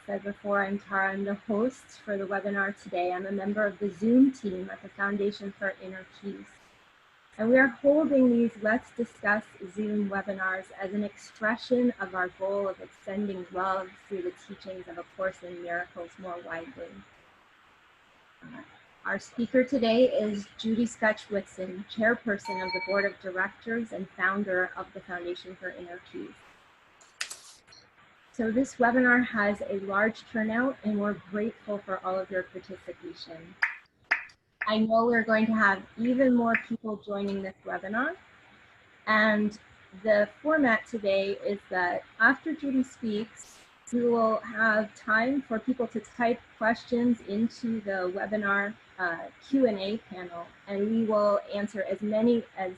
said before, I'm Tara. I'm the host for the webinar today. I'm a member of the Zoom team at the Foundation for Inner Peace. And we are holding these Let's Discuss Zoom webinars as an expression of our goal of extending love through the teachings of A Course in Miracles more widely. Our speaker today is Judy Skutch Whitson, Chairperson of the Board of Directors and founder of the Foundation for Inner Peace. So this webinar has a large turnout and we're grateful for all of your participation. I know we're going to have even more people joining this webinar. And the format today is that after Judy speaks, we will have time for people to type questions into the webinar Q&A panel, and we will answer as many as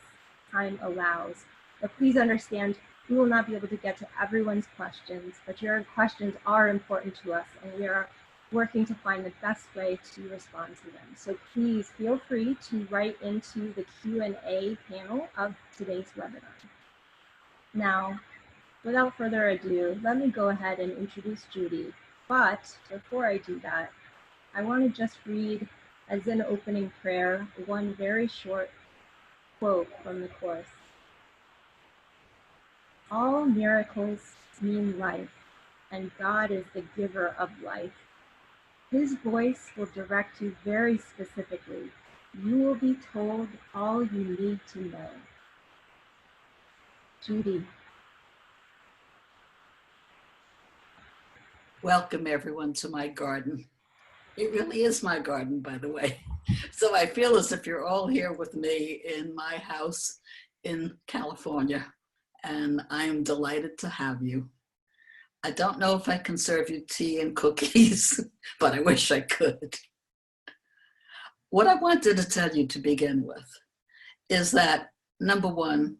time allows. But please understand, we will not be able to get to everyone's questions, but your questions are important to us, and we are working to find the best way to respond to them. So please feel free to write into the Q&A panel of today's webinar. Now, without further ado, let me go ahead and introduce Judy. But before I do that, I want to just read, as an opening prayer, one very short quote from the Course. All miracles mean life, and God is the giver of life. His voice will direct you very specifically. You will be told all you need to know. Judy. Welcome everyone to my garden. It really is my garden, by the way. So I feel as if you're all here with me in my house in California, and I'm delighted to have you. I don't know if I can serve you tea and cookies, but I wish I could. What I wanted to tell you to begin with is that, number one,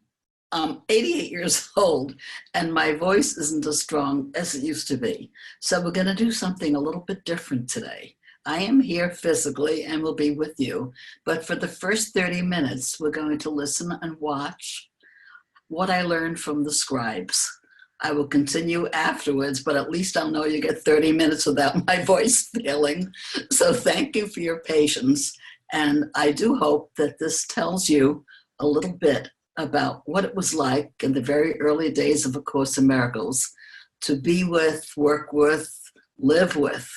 I'm 88 years old and my voice isn't as strong as it used to be. So we're going to do something a little bit different today. I am here physically and will be with you, but for the first 30 minutes, we're going to listen and watch what I learned from the Scribes. I will continue afterwards, but at least I'll know you get 30 minutes without my voice failing. So thank you for your patience. And I do hope that this tells you a little bit about what it was like in the very early days of A Course in Miracles to be with, work with, live with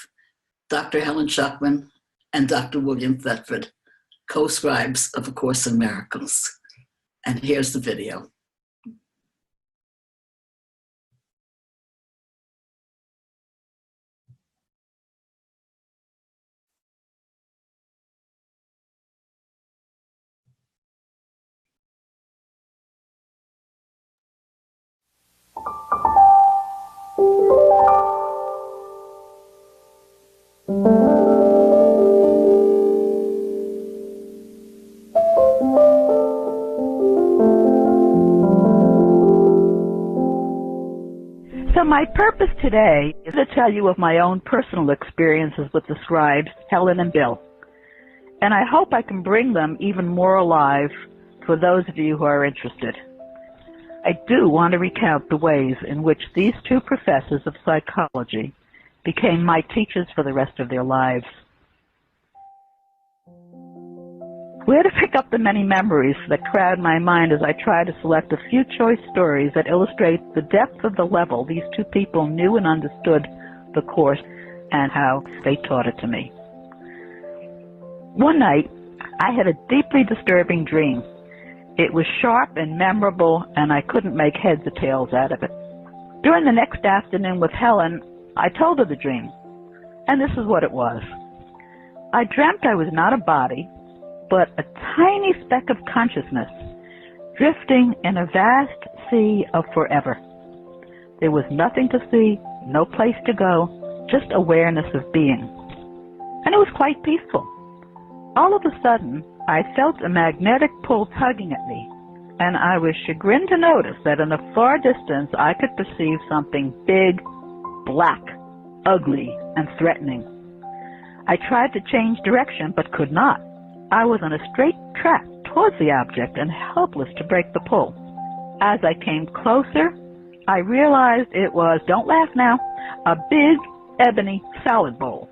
Dr. Helen Schuckman and Dr. William Thetford, co-scribes of A Course in Miracles. And here's the video. So my purpose today is to tell you of my own personal experiences with the Scribes, Helen and Bill. And I hope I can bring them even more alive for those of you who are interested. I do want to recount the ways in which these two professors of psychology became my teachers for the rest of their lives. Where to pick up the many memories that crowd my mind as I try to select a few choice stories that illustrate the depth of the level these two people knew and understood the Course and how they taught it to me. One night, I had a deeply disturbing dream. It was sharp and memorable, and I couldn't make heads or tails out of it. During the next afternoon with Helen, I told her the dream, and this is what it was. I dreamt I was not a body, but a tiny speck of consciousness drifting in a vast sea of forever. There was nothing to see, no place to go, just awareness of being. And it was quite peaceful. All of a sudden, I felt a magnetic pull tugging at me, and I was chagrined to notice that in the far distance I could perceive something big, black, ugly, and threatening. I tried to change direction, but could not. I was on a straight track towards the object and helpless to break the pull. As I came closer, I realized it was, don't laugh now, a big, ebony salad bowl.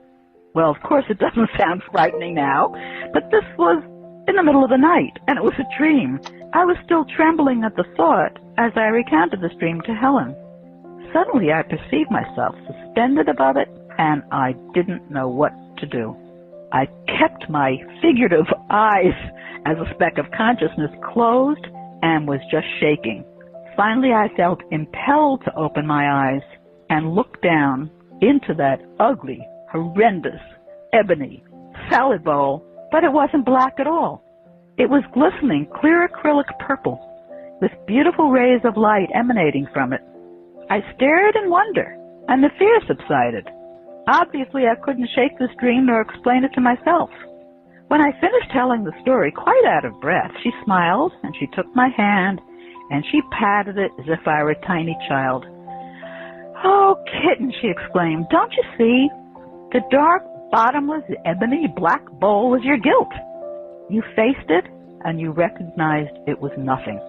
Well, of course, it doesn't sound frightening now, but this was in the middle of the night, and it was a dream. I was still trembling at the thought as I recounted this dream to Helen. Suddenly, I perceived myself suspended above it, and I didn't know what to do. I kept my figurative eyes as a speck of consciousness closed and was just shaking. Finally, I felt impelled to open my eyes and look down into that ugly, horrendous, ebony salad bowl, but it wasn't black at all. It was glistening, clear acrylic purple, with beautiful rays of light emanating from it. I stared in wonder, and the fear subsided. Obviously, I couldn't shake this dream nor explain it to myself. When I finished telling the story, quite out of breath, she smiled, and she took my hand, and she patted it as if I were a tiny child. "Oh, kitten," she exclaimed, "don't you see? The dark, bottomless, ebony black bowl was your guilt. You faced it, and you recognized it was nothing."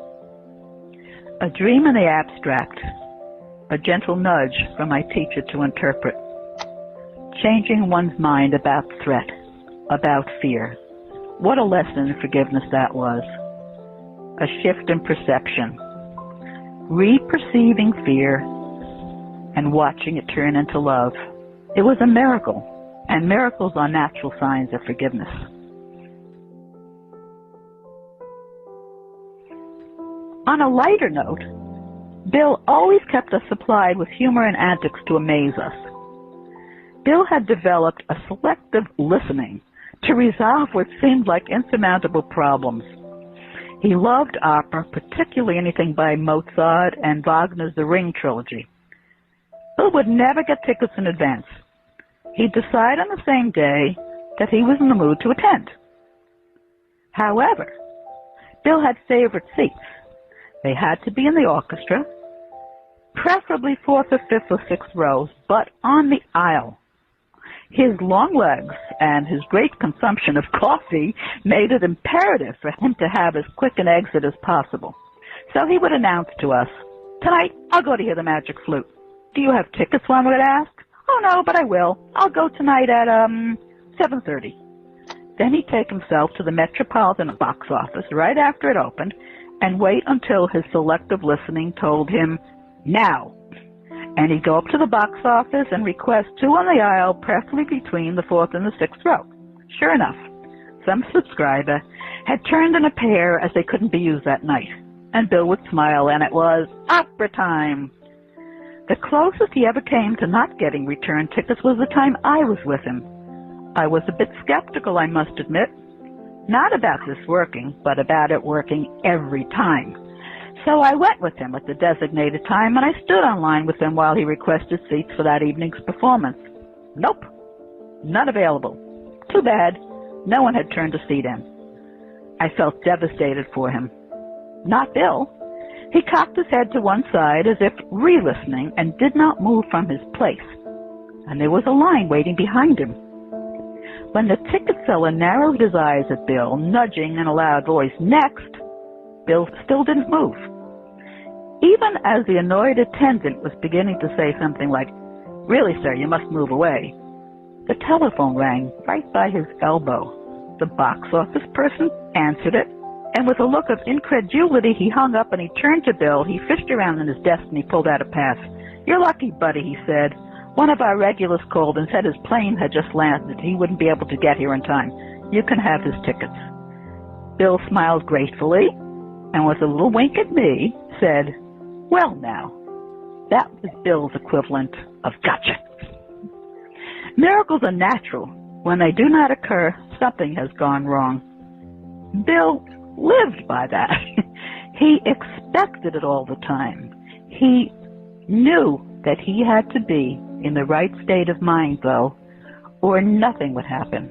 A dream in the abstract, a gentle nudge from my teacher to interpret. Changing one's mind about threat, about fear. What a lesson in forgiveness that was. A shift in perception. Re-perceiving fear and watching it turn into love. It was a miracle, and miracles are natural signs of forgiveness. On a lighter note, Bill always kept us supplied with humor and antics to amaze us. Bill had developed a selective listening to resolve what seemed like insurmountable problems. He loved opera, particularly anything by Mozart and Wagner's The Ring trilogy. Bill would never get tickets in advance. He'd decide on the same day that he was in the mood to attend. However, Bill had favorite seats. They had to be in the orchestra, preferably 4th or 5th or 6th rows, but on the aisle. His long legs and his great consumption of coffee made it imperative for him to have as quick an exit as possible. So he would announce to us, "Tonight, I'll go to hear the Magic Flute. Do you have tickets?" one would ask. "Oh, no, but I will. I'll go tonight at 7:30. Then he'd take himself to the Metropolitan box office right after it opened and wait until his selective listening told him, "Now." And he'd go up to the box office and request 2 on the aisle, preferably between the 4th and the 6th row. Sure enough, some subscriber had turned in a pair as they couldn't be used that night. And Bill would smile, and it was opera time. The closest he ever came to not getting return tickets was the time I was with him. I was a bit skeptical, I must admit. Not about this working, but about it working every time. So I went with him at the designated time, and I stood on line with him while he requested seats for that evening's performance. Nope, none available. Too bad. No one had turned a seat in. I felt devastated for him. Not Bill. He cocked his head to one side as if re-listening and did not move from his place. And there was a line waiting behind him. When the ticket seller narrowed his eyes at Bill, nudging in a loud voice, "Next," Bill still didn't move. Even as the annoyed attendant was beginning to say something like, "Really, sir, you must move away," the telephone rang right by his elbow. The box office person answered it, and with a look of incredulity, he hung up and he turned to Bill. He fished around in his desk and he pulled out a pass. "You're lucky, buddy," he said. "One of our regulars called and said his plane had just landed. He wouldn't be able to get here in time. You can have his tickets." Bill smiled gratefully, and with a little wink at me, said, "Well now." That was Bill's equivalent of gotcha. Miracles are natural. When they do not occur, something has gone wrong. Bill lived by that. He expected it all the time. He knew that he had to be in the right state of mind, though, or nothing would happen.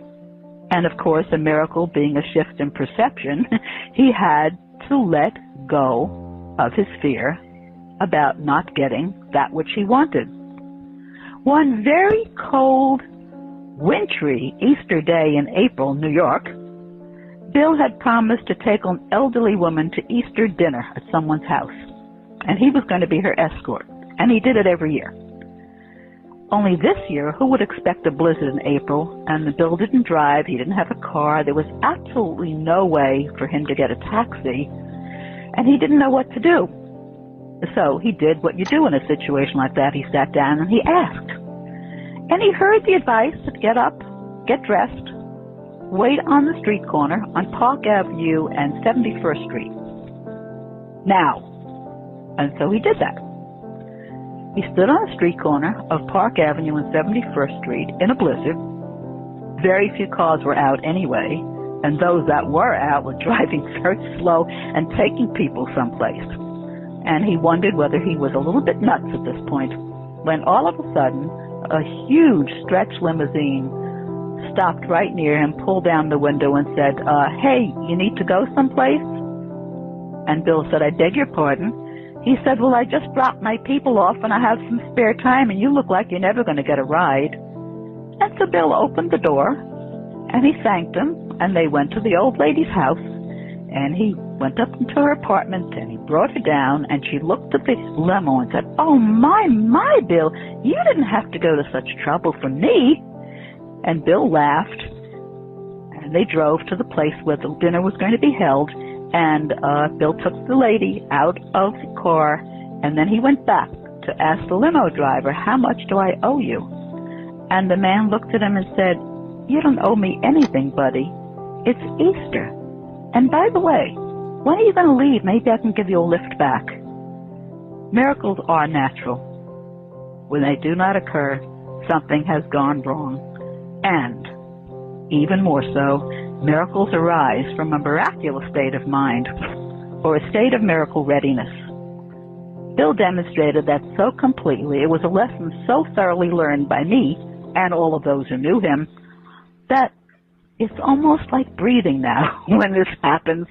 And of course, a miracle being a shift in perception, he had to let go of his fear about not getting that which he wanted. One very cold, wintry Easter day in April, New York, Bill had promised to take an elderly woman to Easter dinner at someone's house, and he was going to be her escort, and he did it every year. Only this year, who would expect a blizzard in April? And Bill didn't drive, he didn't have a car, there was absolutely no way for him to get a taxi, and he didn't know what to do. So he did what you do in a situation like that. He sat down and he asked. And he heard the advice to get up, get dressed, wait on the street corner on Park Avenue and 71st Street. Now. And so he did that. He stood on the street corner of Park Avenue and 71st Street in a blizzard. Very few cars were out anyway, and those that were out were driving very slow and taking people someplace. And he wondered whether he was a little bit nuts at this point, when all of a sudden, a huge stretch limousine stopped right near him, pulled down the window and said, hey, you need to go someplace? And Bill said, I beg your pardon. He said, well, I just dropped my people off and I have some spare time and you look like you're never going to get a ride. And so Bill opened the door and he thanked him and they went to the old lady's house and he went up into her apartment and he brought her down and she looked at the limo and said, oh, my, Bill, you didn't have to go to such trouble for me. And Bill laughed and they drove to the place where the dinner was going to be held. And Bill took the lady out of the car, and then he went back to ask the limo driver, how much do I owe you? And the man looked at him and said, you don't owe me anything, buddy. It's Easter. And by the way, when are you going to leave? Maybe I can give you a lift back. Miracles are natural. When they do not occur, something has gone wrong. And, even more so, miracles arise from a miraculous state of mind, or a state of miracle readiness. Bill demonstrated that so completely, it was a lesson so thoroughly learned by me and all of those who knew him, that it's almost like breathing now when this happens,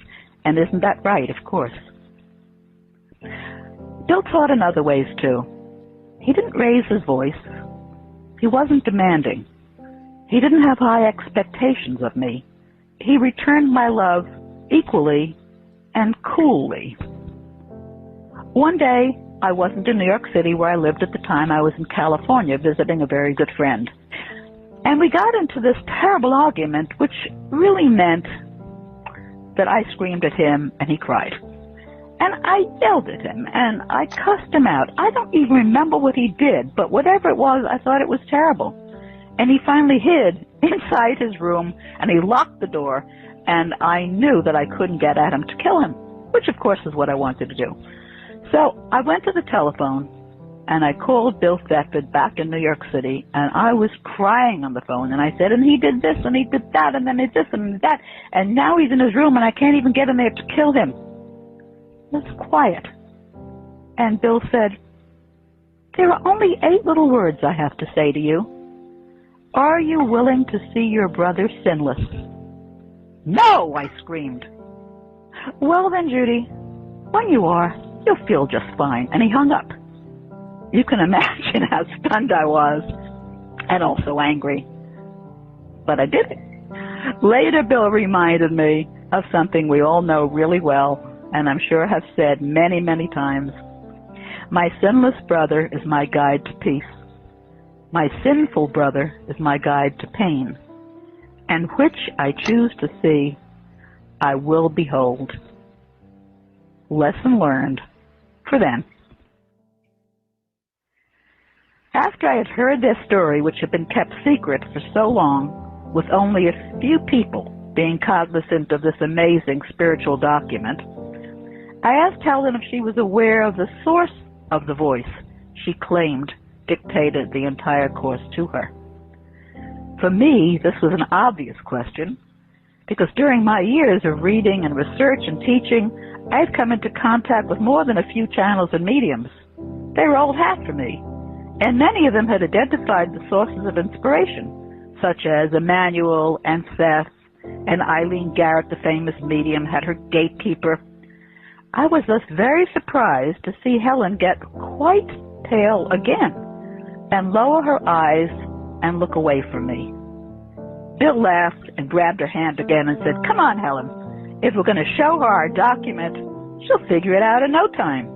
and isn't that right, of course. Bill taught in other ways too. He didn't raise his voice. He wasn't demanding. He didn't have high expectations of me. He returned my love equally and coolly. One day, I wasn't in New York City where I lived at the time. I was in California visiting a very good friend. And we got into this terrible argument, which really meant that I screamed at him and he cried. And I yelled at him and I cussed him out. I don't even remember what he did, but whatever it was, I thought it was terrible. And he finally hid inside his room, and he locked the door, and I knew that I couldn't get at him to kill him, which of course is what I wanted to do. So I went to the telephone, and I called Bill Thetford back in New York City, and I was crying on the phone, and I said, and he did this, and he did that, and then he did this, and that, and now he's in his room, and I can't even get in there to kill him. It was quiet. And Bill said, there are only 8 little words I have to say to you. Are you willing to see your brother sinless? No, I screamed. Well then, Judy, when you are, you'll feel just fine. And he hung up. You can imagine how stunned I was, and also angry. But I did it. Later, Bill reminded me of something we all know really well, and I'm sure have said many, many times. My sinless brother is my guide to peace. My sinful brother is my guide to pain, and which I choose to see, I will behold. Lesson learned for then. After I had heard this story, which had been kept secret for so long, with only a few people being cognizant of this amazing spiritual document, I asked Helen if she was aware of the source of the voice she claimed dictated the entire course to her. For me, this was an obvious question, because during my years of reading and research and teaching, I had come into contact with more than a few channels and mediums. They were old hat for me, and many of them had identified the sources of inspiration, such as Emmanuel and Seth, and Eileen Garrett, the famous medium, had her gatekeeper. I was thus very surprised to see Helen get quite pale again, and lower her eyes and look away from me. Bill laughed and grabbed her hand again and said, come on, Helen. If we're going to show her our document, she'll figure it out in no time.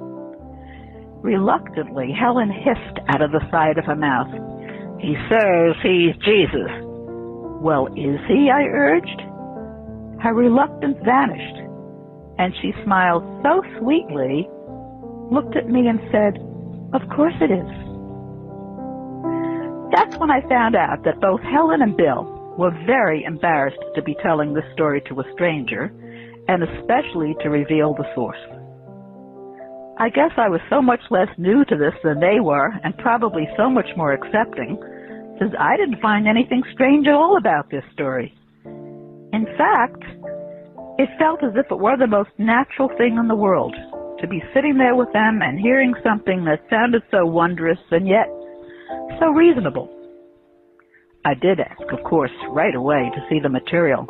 Reluctantly, Helen hissed out of the side of her mouth, He says he's Jesus. Well, is he? I urged. Her reluctance vanished, and she smiled so sweetly, looked at me and said, "Of course it is." That's when I found out that both Helen and Bill were very embarrassed to be telling this story to a stranger, and especially to reveal the source. I guess I was so much less new to this than they were, and probably so much more accepting, since I didn't find anything strange at all about this story. In fact, it felt as if it were the most natural thing in the world, to be sitting there with them and hearing something that sounded so wondrous and yet so reasonable. I did ask, of course, right away to see the material,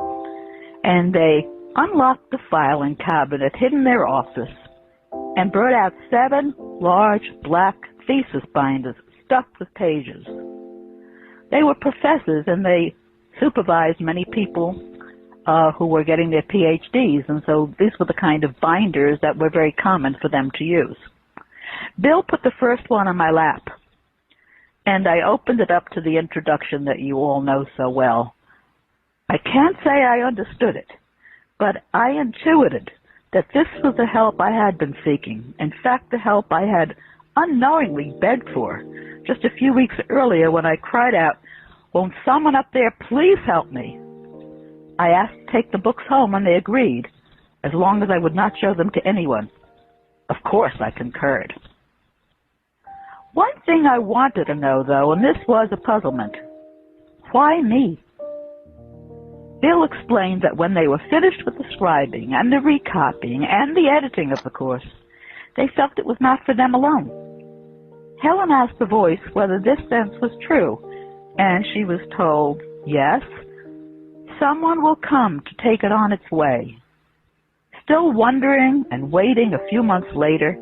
and they unlocked the filing cabinet hidden in their office and brought out 7 large black thesis binders stuffed with pages. They were professors, and they supervised many people who were getting their PhDs, and so these were the kind of binders that were very common for them to use. Bill put the first one on my lap, and I opened it up to the introduction that you all know so well. I can't say I understood it, but I intuited that this was the help I had been seeking. In fact, the help I had unknowingly begged for just a few weeks earlier when I cried out, "Won't someone up there please help me?" I asked to take the books home, and they agreed, as long as I would not show them to anyone. Of course, I concurred. One thing I wanted to know, though, and this was a puzzlement: why me? Bill explained that when they were finished with the scribing and the recopying and the editing of the course, they felt it was not for them alone. Helen asked the voice whether this sense was true, and she was told, yes, someone will come to take it on its way. Still wondering and waiting a few months later,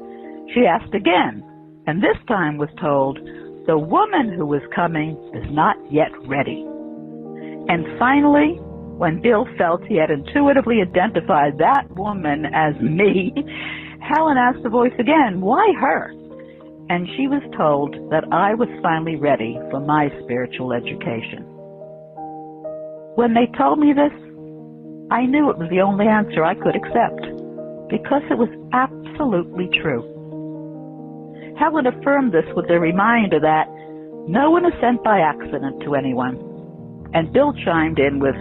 she asked again, and this time was told, the woman who was coming is not yet ready. And finally, when Bill felt he had intuitively identified that woman as me, Helen asked the voice again, why her? And she was told that I was finally ready for my spiritual education. When they told me this, I knew it was the only answer I could accept, because it was absolutely true. Helen affirmed this with the reminder that no one is sent by accident to anyone, and Bill chimed in with,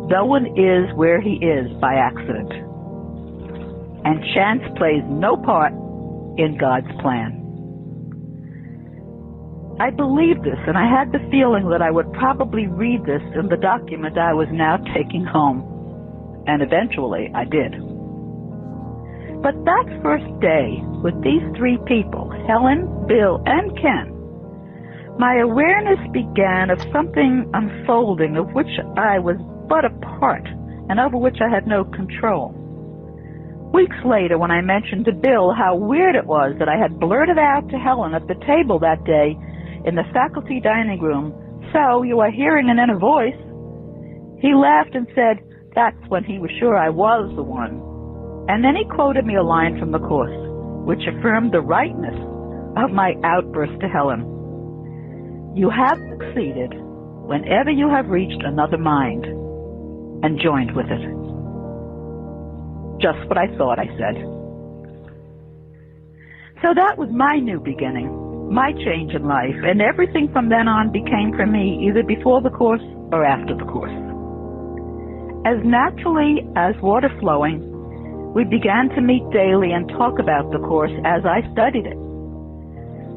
no one is where he is by accident, and chance plays no part in God's plan. I believed this, and I had the feeling that I would probably read this in the document I was now taking home, and eventually I did. But that first day, with these 3 people, Helen, Bill, and Ken, my awareness began of something unfolding of which I was but a part, and over which I had no control. Weeks later, when I mentioned to Bill how weird it was that I had blurted out to Helen at the table that day in the faculty dining room, "So you are hearing an inner voice?" he laughed and said that's when he was sure I was the one. And then he quoted me a line from the Course, which affirmed the rightness of my outburst to Helen. You have succeeded whenever you have reached another mind and joined with it. Just what I thought, I said. So that was my new beginning, my change in life, and everything from then on became for me either before the Course or after the Course. As naturally as water flowing, we began to meet daily and talk about the Course as I studied it.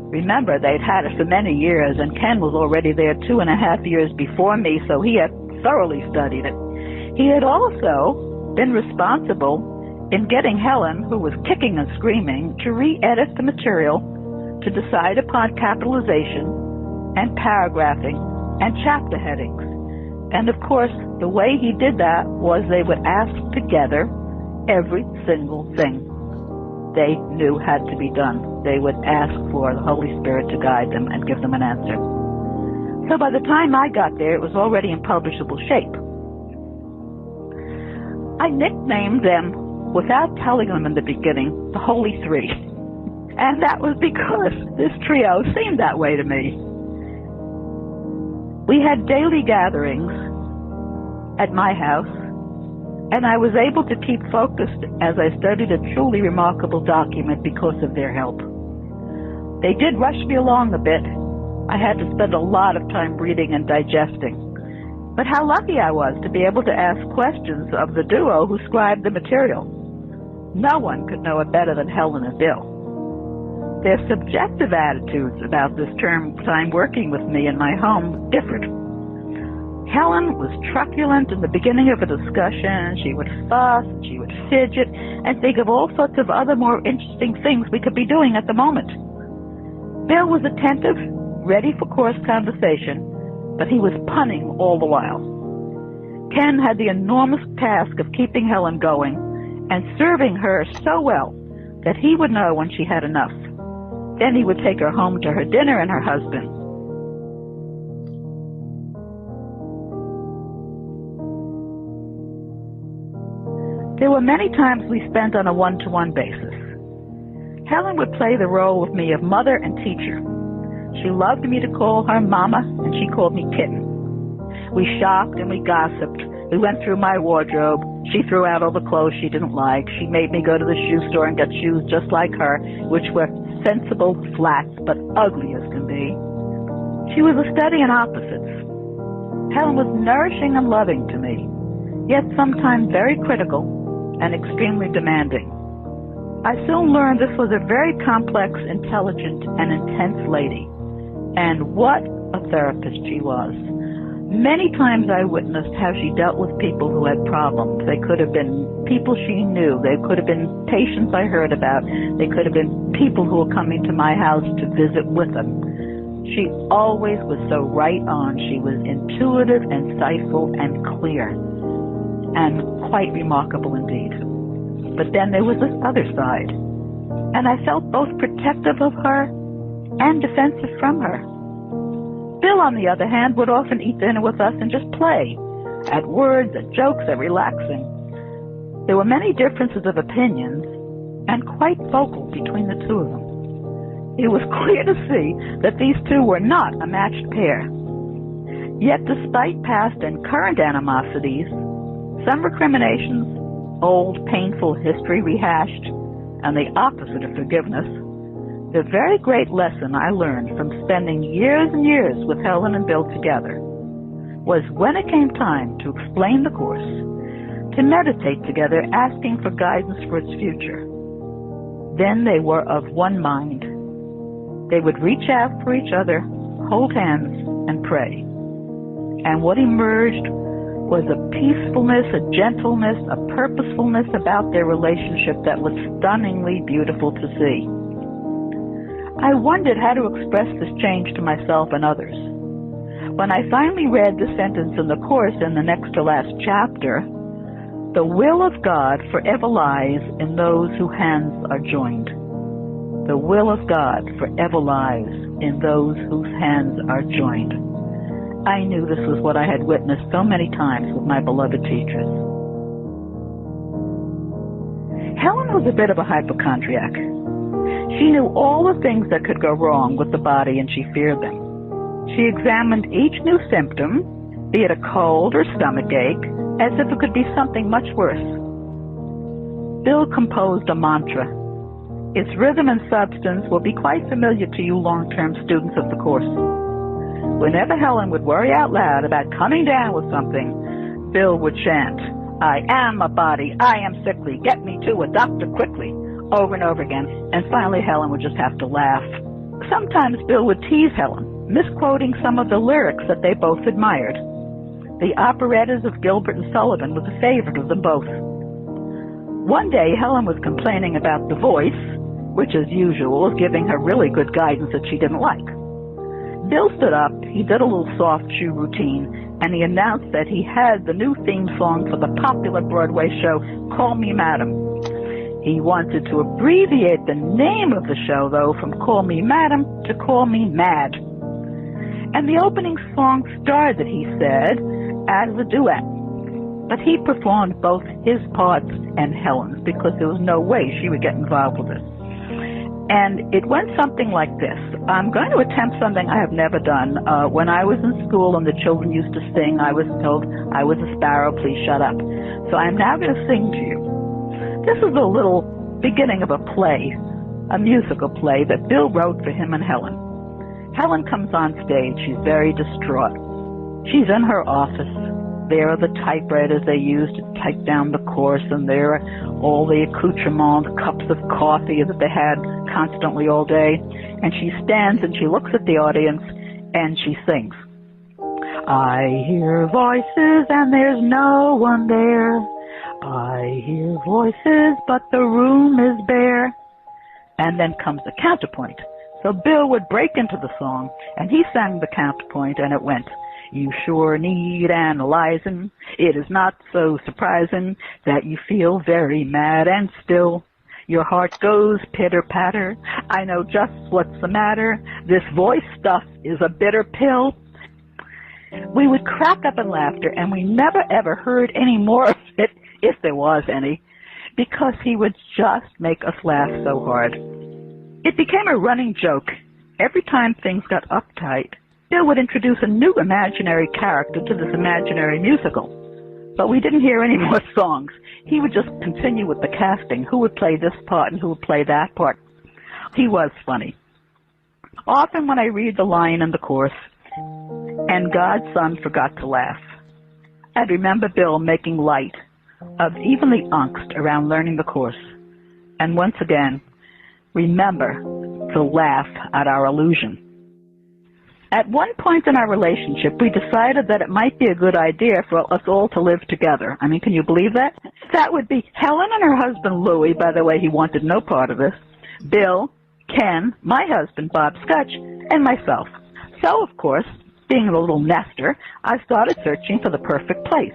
Remember, they'd had it for many years, and Ken was already there 2.5 years before me, so he had thoroughly studied it. He had also been responsible in getting Helen, who was kicking and screaming, to re-edit the material to decide upon capitalization and paragraphing and chapter headings. And of course, the way he did that was they would ask together every single thing they knew had to be done. They would ask for the Holy Spirit to guide them and give them an answer. So by the time I got there, it was already in publishable shape. I nicknamed them, without telling them in the beginning, the Holy Three. And that was because this trio seemed that way to me. We had daily gatherings at my house, and I was able to keep focused as I studied a truly remarkable document because of their help. They did rush me along a bit. I had to spend a lot of time reading and digesting. But how lucky I was to be able to ask questions of the duo who scribed the material. No one could know it better than Helen and Bill. Their subjective attitudes about this term time working with me in my home differed. Helen was truculent in the beginning of a discussion. She would fuss, she would fidget, and think of all sorts of other more interesting things we could be doing at the moment. Bill was attentive, ready for course conversation, but he was punning all the while. Ken had the enormous task of keeping Helen going and serving her so well that he would know when she had enough. Then he would take her home to her dinner and her husband. There were many times we spent on a one-to-one basis. Helen would play the role with me of mother and teacher. She loved me to call her Mama, and she called me Kitten. We shopped and we gossiped. We went through my wardrobe. She threw out all the clothes she didn't like. She made me go to the shoe store and get shoes just like her, which were sensible flats, but ugly as can be. She was a study in opposites. Helen was nourishing and loving to me, yet sometimes very critical and extremely demanding. I soon learned this was a very complex, intelligent, and intense lady. And what a therapist she was. Many times I witnessed how she dealt with people who had problems. They could have been people she knew. They could have been patients I heard about. They could have been people who were coming to my house to visit with them. She always was so right on. She was intuitive, insightful, and clear, and quite remarkable indeed. But then there was this other side, and I felt both protective of her and defensive from her. Bill, on the other hand, would often eat dinner with us and just play, at words, at jokes, at relaxing. There were many differences of opinions, and quite vocal between the two of them. It was clear to see that these two were not a matched pair. Yet despite past and current animosities, some recriminations, old painful history rehashed, and the opposite of forgiveness, the very great lesson I learned from spending years and years with Helen and Bill together was when it came time to explain the course, to meditate together asking for guidance for its future. Then they were of one mind. They would reach out for each other, hold hands, and pray. And what emerged was a peacefulness, a gentleness, a purposefulness about their relationship that was stunningly beautiful to see. I wondered how to express this change to myself and others. When I finally read the sentence in the course in the next to last chapter, the will of God forever lies in those whose hands are joined. The will of God forever lies in those whose hands are joined. I knew this was what I had witnessed so many times with my beloved teachers. Helen was a bit of a hypochondriac. She knew all the things that could go wrong with the body, and she feared them. She examined each new symptom, be it a cold or stomach ache, as if it could be something much worse. Bill composed a mantra. Its rhythm and substance will be quite familiar to you long-term students of the course. Whenever Helen would worry out loud about coming down with something, Bill would chant, "I am a body, I am sickly, get me to a doctor quickly," over and over again, and finally Helen would just have to laugh. Sometimes Bill would tease Helen, misquoting some of the lyrics that they both admired. The operettas of Gilbert and Sullivan was a favorite of them both. One day Helen was complaining about the voice, which as usual was giving her really good guidance that she didn't like. Bill stood up, he did a little soft shoe routine, and he announced that he had the new theme song for the popular Broadway show, Call Me Madam. He wanted to abbreviate the name of the show, though, from Call Me Madam to Call Me Mad. And the opening song started, he said, as a duet. But he performed both his parts and Helen's because there was no way she would get involved with it. And it went something like this. I'm going to attempt something I have never done. When I was in school and the children used to sing, I was told I was a sparrow, please shut up. So I'm now going to sing to you. This is a little beginning of a play, a musical play that Bill wrote for him and Helen. Helen comes on stage. She's very distraught. She's in her office. There are the typewriters they used to type down the course, and there are all the accoutrements, the cups of coffee that they had constantly all day. And she stands and she looks at the audience and she sings. I hear voices and there's no one there. I hear voices but the room is bare. And then comes the counterpoint. So Bill would break into the song and he sang the counterpoint, and it went, you sure need analyzing. It is not so surprising that you feel very mad, and still your heart goes pitter-patter. I know just what's the matter. This voice stuff is a bitter pill. We would crack up in laughter, and we never ever heard any more of it, if there was any, because he would just make us laugh so hard. It became a running joke. Every time things got uptight, Bill would introduce a new imaginary character to this imaginary musical. But we didn't hear any more songs. He would just continue with the casting, who would play this part and who would play that part. He was funny. Often when I read the line in the course, and God's son forgot to laugh, I'd remember Bill making light of even the angst around learning the course. And once again, remember to laugh at our illusion. At one point in our relationship, we decided that it might be a good idea for us all to live together. I mean, can you believe that? That would be Helen and her husband, Louie, by the way, he wanted no part of this, Bill, Ken, my husband, Bob Skutch, and myself. So, of course, being a little nester, I started searching for the perfect place.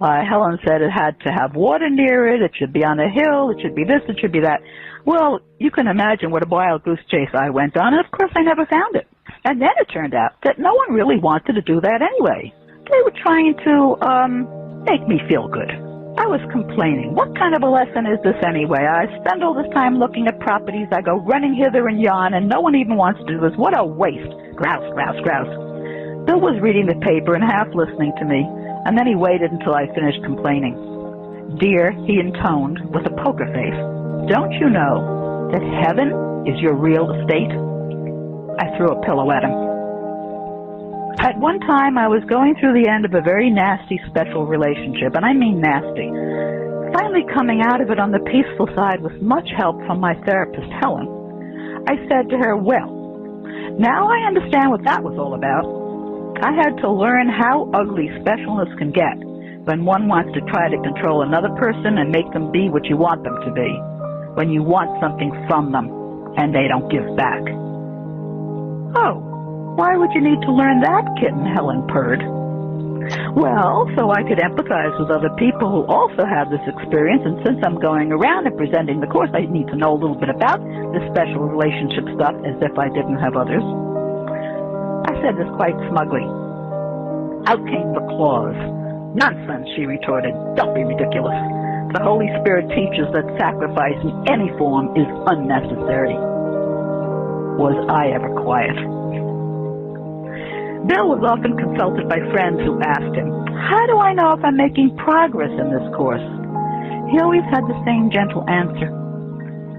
Helen said it had to have water near it, it should be on a hill, it should be this, it should be that. Well, you can imagine what a wild goose chase I went on, and of course I never found it. And then it turned out that no one really wanted to do that anyway. They were trying to, make me feel good. I was complaining. What kind of a lesson is this anyway? I spend all this time looking at properties, I go running hither and yon, and no one even wants to do this. What a waste. Grouse, grouse, grouse. Bill was reading the paper and half listening to me, and then he waited until I finished complaining. Dear, he intoned with a poker face, don't you know that heaven is your real estate? I threw a pillow at him. At one time, I was going through the end of a very nasty special relationship, and I mean nasty. Finally coming out of it on the peaceful side with much help from my therapist, Helen, I said to her, well, now I understand what that was all about. I had to learn how ugly specialness can get when one wants to try to control another person and make them be what you want them to be, when you want something from them and they don't give back. Oh, why would you need to learn that, kitten? Helen purred. Well, so I could empathize with other people who also have this experience, and since I'm going around and presenting the course, I need to know a little bit about this special relationship stuff as if I didn't have others. I said this quite smugly. Out came the clause. Nonsense, she retorted. Don't be ridiculous. The Holy Spirit teaches that sacrifice in any form is unnecessary. Was I ever quiet? Bill was often consulted by friends who asked him, how do I know if I'm making progress in this course? He always had the same gentle answer.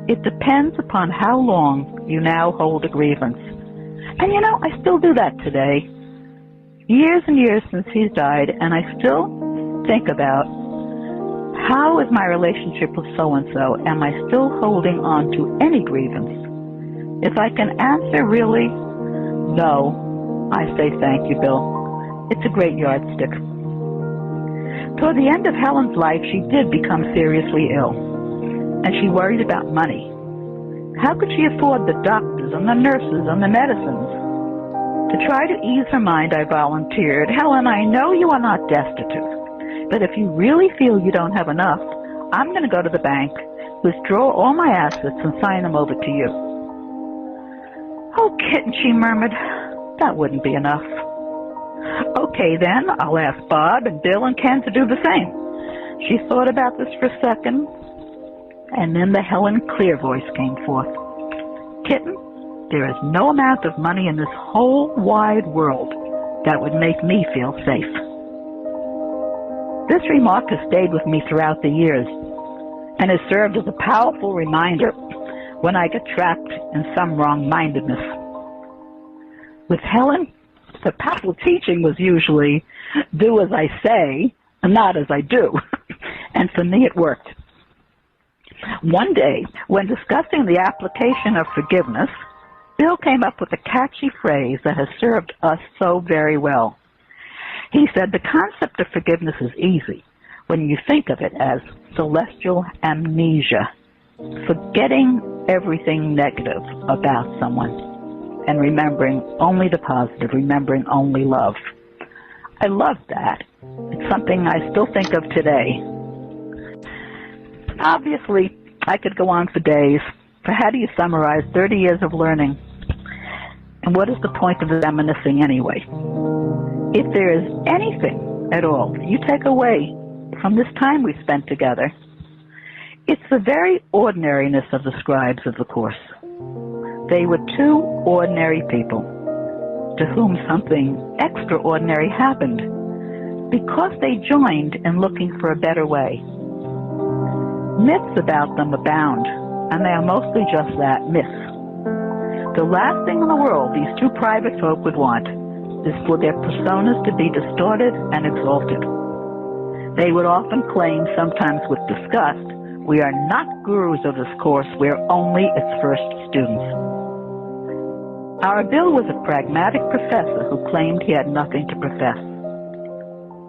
It depends upon how long you now hold a grievance. And you know, I still do that today. Years and years since he's died, and I still think about how is my relationship with so-and-so? Am I still holding on to any grievance? If I can answer really, no, I say thank you, Bill. It's a great yardstick. Toward the end of Helen's life, she did become seriously ill, and she worried about money. How could she afford the doctors and the nurses and the medicines? To try to ease her mind, I volunteered, Helen, I know you are not destitute, but if you really feel you don't have enough, I'm going to go to the bank, withdraw all my assets, and sign them over to you. Oh, kitten, she murmured, that wouldn't be enough. Okay, then, I'll ask Bob and Bill and Ken to do the same. She thought about this for a second, and then the Helen clear voice came forth. Kitten, there is no amount of money in this whole wide world that would make me feel safe. This remark has stayed with me throughout the years and has served as a powerful reminder when I get trapped in some wrong-mindedness. With Helen, the powerful teaching was usually, do as I say, and not as I do. And for me, it worked. One day, when discussing the application of forgiveness, Bill came up with a catchy phrase that has served us so very well. He said, the concept of forgiveness is easy when you think of it as celestial amnesia, forgetting everything negative about someone and remembering only the positive, remembering only love. I love that. It's something I still think of today. Obviously, I could go on for days, but how do you summarize 30 years of learning? And what is the point of reminiscing anyway? If there is anything at all that you take away from this time we spent together, it's the very ordinariness of the scribes of the Course. They were two ordinary people to whom something extraordinary happened because they joined in looking for a better way. Myths about them abound, and they are mostly just that, myths. The last thing in the world these two private folk would want is for their personas to be distorted and exalted. They would often claim, sometimes with disgust, we are not gurus of this course, we are only its first students. Our Bill was a pragmatic professor who claimed he had nothing to profess.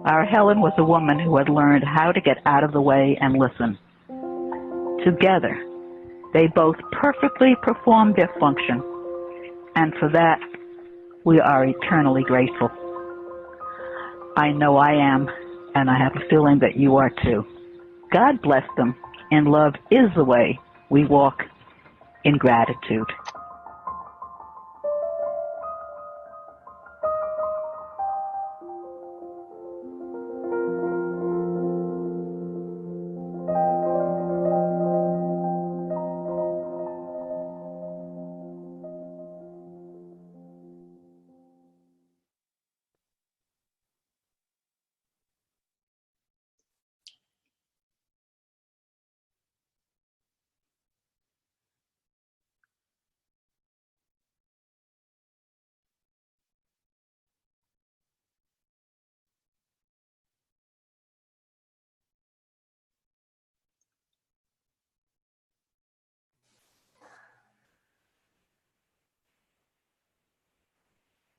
Our Helen was a woman who had learned how to get out of the way and listen. Together, they both perfectly performed their function, and for that, we are eternally grateful. I know I am, and I have a feeling that you are too. God bless them, and love is the way we walk in gratitude.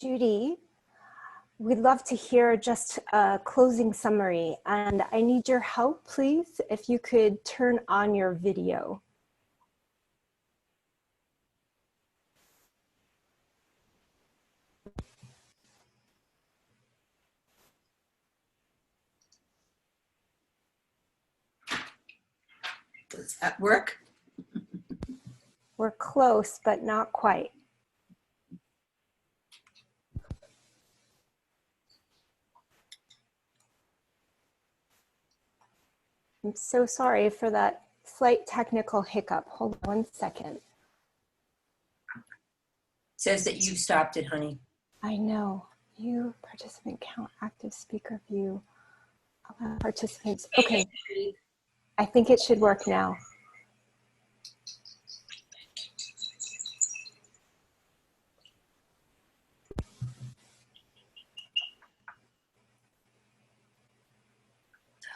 Judy, we'd love to hear just a closing summary, and I need your help, please, if you could turn on your video. Does that work? We're close, but not quite. I'm so sorry for that slight technical hiccup. Hold on 1 second. Says that you stopped it, honey. I know. View participant count, active speaker view, allow participants. Okay, I think it should work now.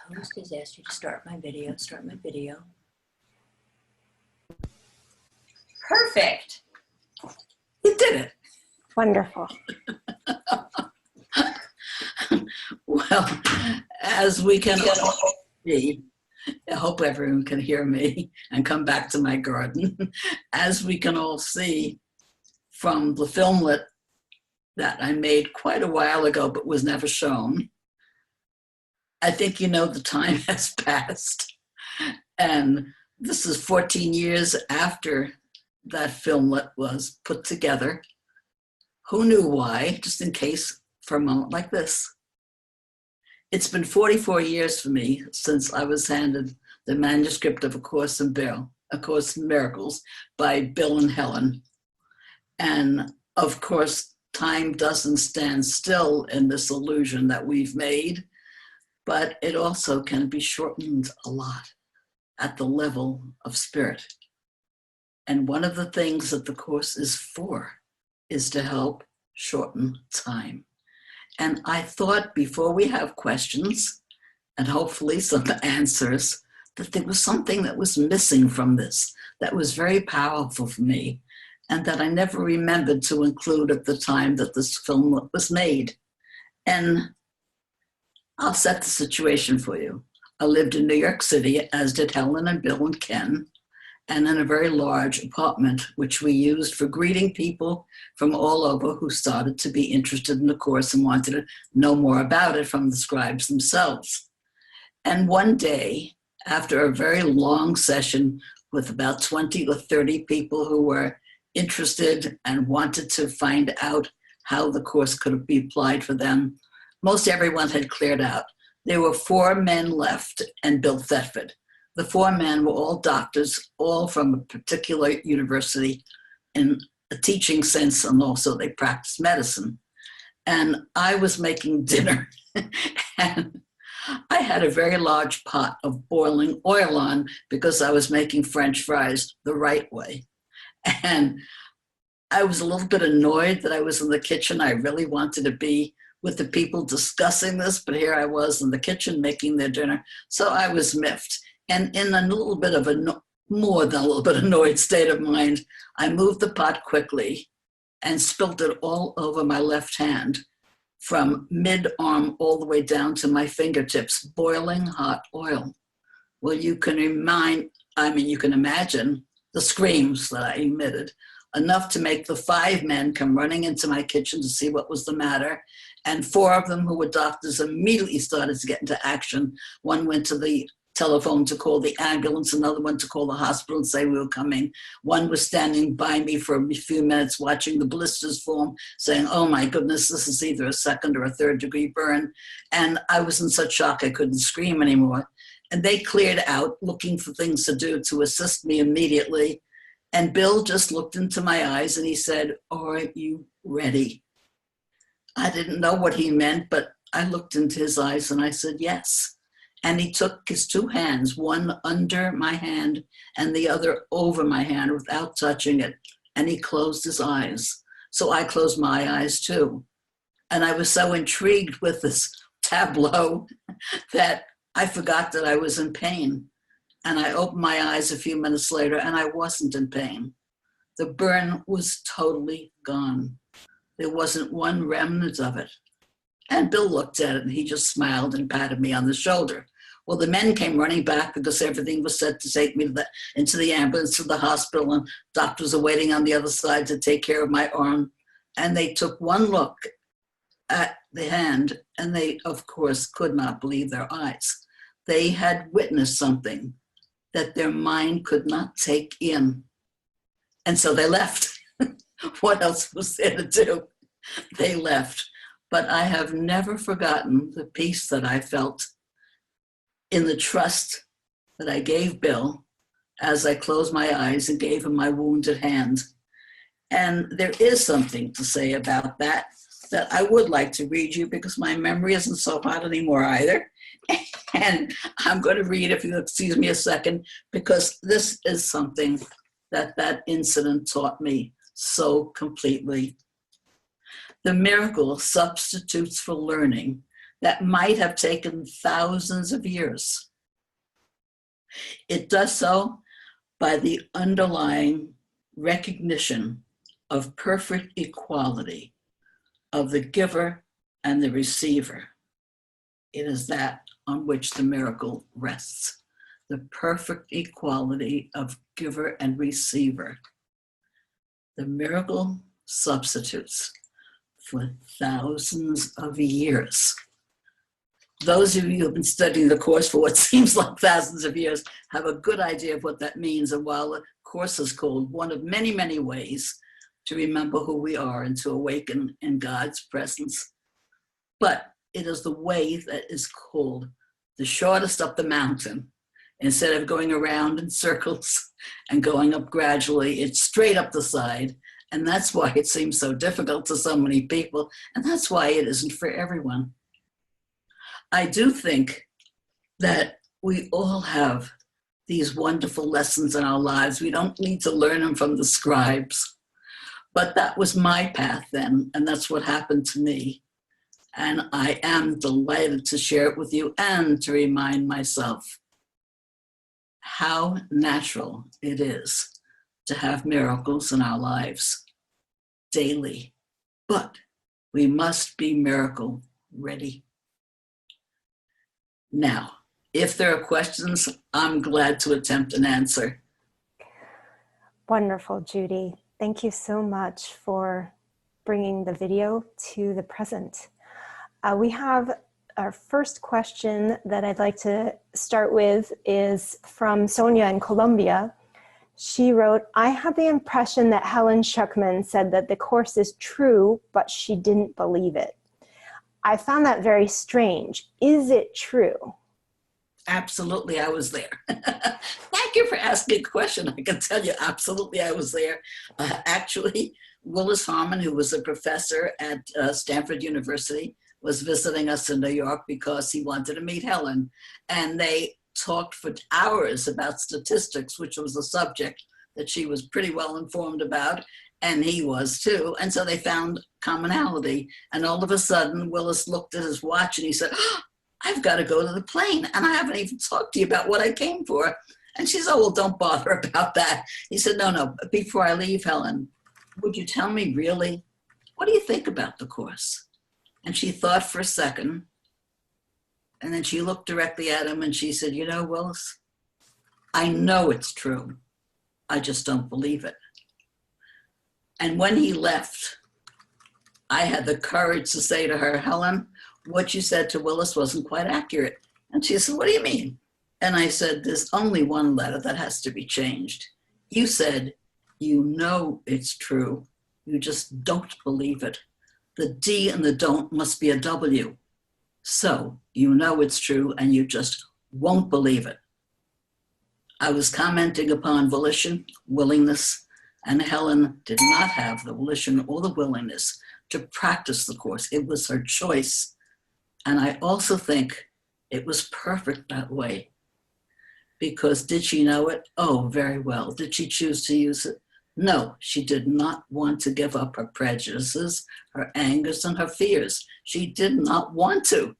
The host has asked you to start my video. Start my video. Perfect. You did it. Wonderful. Well, as we can all see, I hope everyone can hear me and come back to my garden. As we can all see from the filmlet that I made quite a while ago but was never shown, I think you know the time has passed. And this is 14 years after that filmlet was put together. Who knew why? Just in case for a moment like this. It's been 44 years for me since I was handed the manuscript of A Course in Miracles by Bill and Helen And of course, time doesn't stand still in this illusion that we've made, but it also can be shortened a lot at the level of spirit. And one of the things that the course is for is to help shorten time. And I thought before we have questions and hopefully some answers, that there was something that was missing from this that was very powerful for me and that I never remembered to include at the time that this film was made. And I'll set the situation for you. I lived in New York City, as did Helen and Bill and Ken, and in a very large apartment, which we used for greeting people from all over who started to be interested in the course and wanted to know more about it from the scribes themselves. And one day, after a very long session with about 20 or 30 people who were interested and wanted to find out how the course could be applied for them, most everyone had cleared out. There were 4 men left and Bill Thetford. The 4 men were all doctors, all from a particular university in a teaching sense, and also they practiced medicine. And I was making dinner, and I had a very large pot of boiling oil on because I was making French fries the right way. And I was a little bit annoyed that I was in the kitchen. I really wanted to be with the people discussing this, but here I was in the kitchen making their dinner. So I was miffed. And in a little bit of more than a little bit annoyed state of mind, I moved the pot quickly and spilled it all over my left hand from mid-arm all the way down to my fingertips, boiling hot oil. Well, you can imagine the screams that I emitted, enough to make the 5 men come running into my kitchen to see what was the matter. And 4 of them, who were doctors, immediately started to get into action. One went to the telephone to call the ambulance, another one to call the hospital and say we were coming. One was standing by me for a few minutes watching the blisters form, saying, oh my goodness, this is either a 2nd or a 3rd degree burn. And I was in such shock I couldn't scream anymore. And they cleared out looking for things to do to assist me immediately. And Bill just looked into my eyes and he said, are you ready? I didn't know what he meant, but I looked into his eyes and I said, yes. And he took his 2 hands, one under my hand and the other over my hand without touching it. And he closed his eyes. So I closed my eyes too. And I was so intrigued with this tableau that I forgot that I was in pain. And I opened my eyes a few minutes later and I wasn't in pain. The burn was totally gone. There wasn't one remnant of it. And Bill looked at it and he just smiled and patted me on the shoulder. Well, the men came running back because everything was set to take me into the ambulance to the hospital, and doctors are waiting on the other side to take care of my arm. And they took one look at the hand and they, of course, could not believe their eyes. They had witnessed something that their mind could not take in. And so they left. What else was there to do? They left. But I have never forgotten the peace that I felt in the trust that I gave Bill as I closed my eyes and gave him my wounded hand. And there is something to say about that I would like to read you because my memory isn't so hot anymore either. And I'm going to read, if you'll excuse me a second, because this is something that incident taught me so completely. The miracle substitutes for learning that might have taken thousands of years. It does so by the underlying recognition of perfect equality of the giver and the receiver. It is that on which the miracle rests, the perfect equality of giver and receiver. The miracle substitutes for thousands of years. Those of you who have been studying the course for what seems like thousands of years have a good idea of what that means. And while the course is called one of many, many ways to remember who we are and to awaken in God's presence, but it is the way that is called the shortest up the mountain. Instead of going around in circles and going up gradually, it's straight up the side. And that's why it seems so difficult to so many people. And that's why it isn't for everyone. I do think that we all have these wonderful lessons in our lives. We don't need to learn them from the scribes. But that was my path then, and that's what happened to me. And I am delighted to share it with you and to remind myself how natural it is to have miracles in our lives daily. But we must be miracle ready. Now, if there are questions, I'm glad to attempt an answer. Wonderful, Judy. Thank you so much for bringing the video to the present. We have our first question that I'd like to start with is from Sonia in Colombia. She wrote, I had the impression that Helen Schuckman said that the Course is true, but she didn't believe it. I found that very strange. Is it true? Absolutely, I was there. Thank you for asking a question. I can tell you, absolutely, I was there. Actually, Willis Harmon, who was a professor at Stanford University, was visiting us in New York because he wanted to meet Helen. And they talked for hours about statistics, which was a subject that she was pretty well informed about, and he was too. And so they found commonality. And all of a sudden, Willis looked at his watch and he said, oh, I've got to go to the plane, and I haven't even talked to you about what I came for. And she said, oh, well, don't bother about that. He said, no, before I leave, Helen, would you tell me really, what do you think about the Course? And she thought for a second, and then she looked directly at him and she said, you know, Willis, I know it's true. I just don't believe it. And when he left, I had the courage to say to her, Helen, what you said to Willis wasn't quite accurate. And she said, what do you mean? And I said, there's only one letter that has to be changed. You said, you know it's true. You just don't believe it. The D and the don't must be a W. So you know it's true and you just won't believe it. I was commenting upon volition, willingness, and Helen did not have the volition or the willingness to practice the Course. It was her choice. And I also think it was perfect that way. Because did she know it? Oh, very well. Did she choose to use it? No, she did not want to give up her prejudices, her angers, and her fears. She did not want to.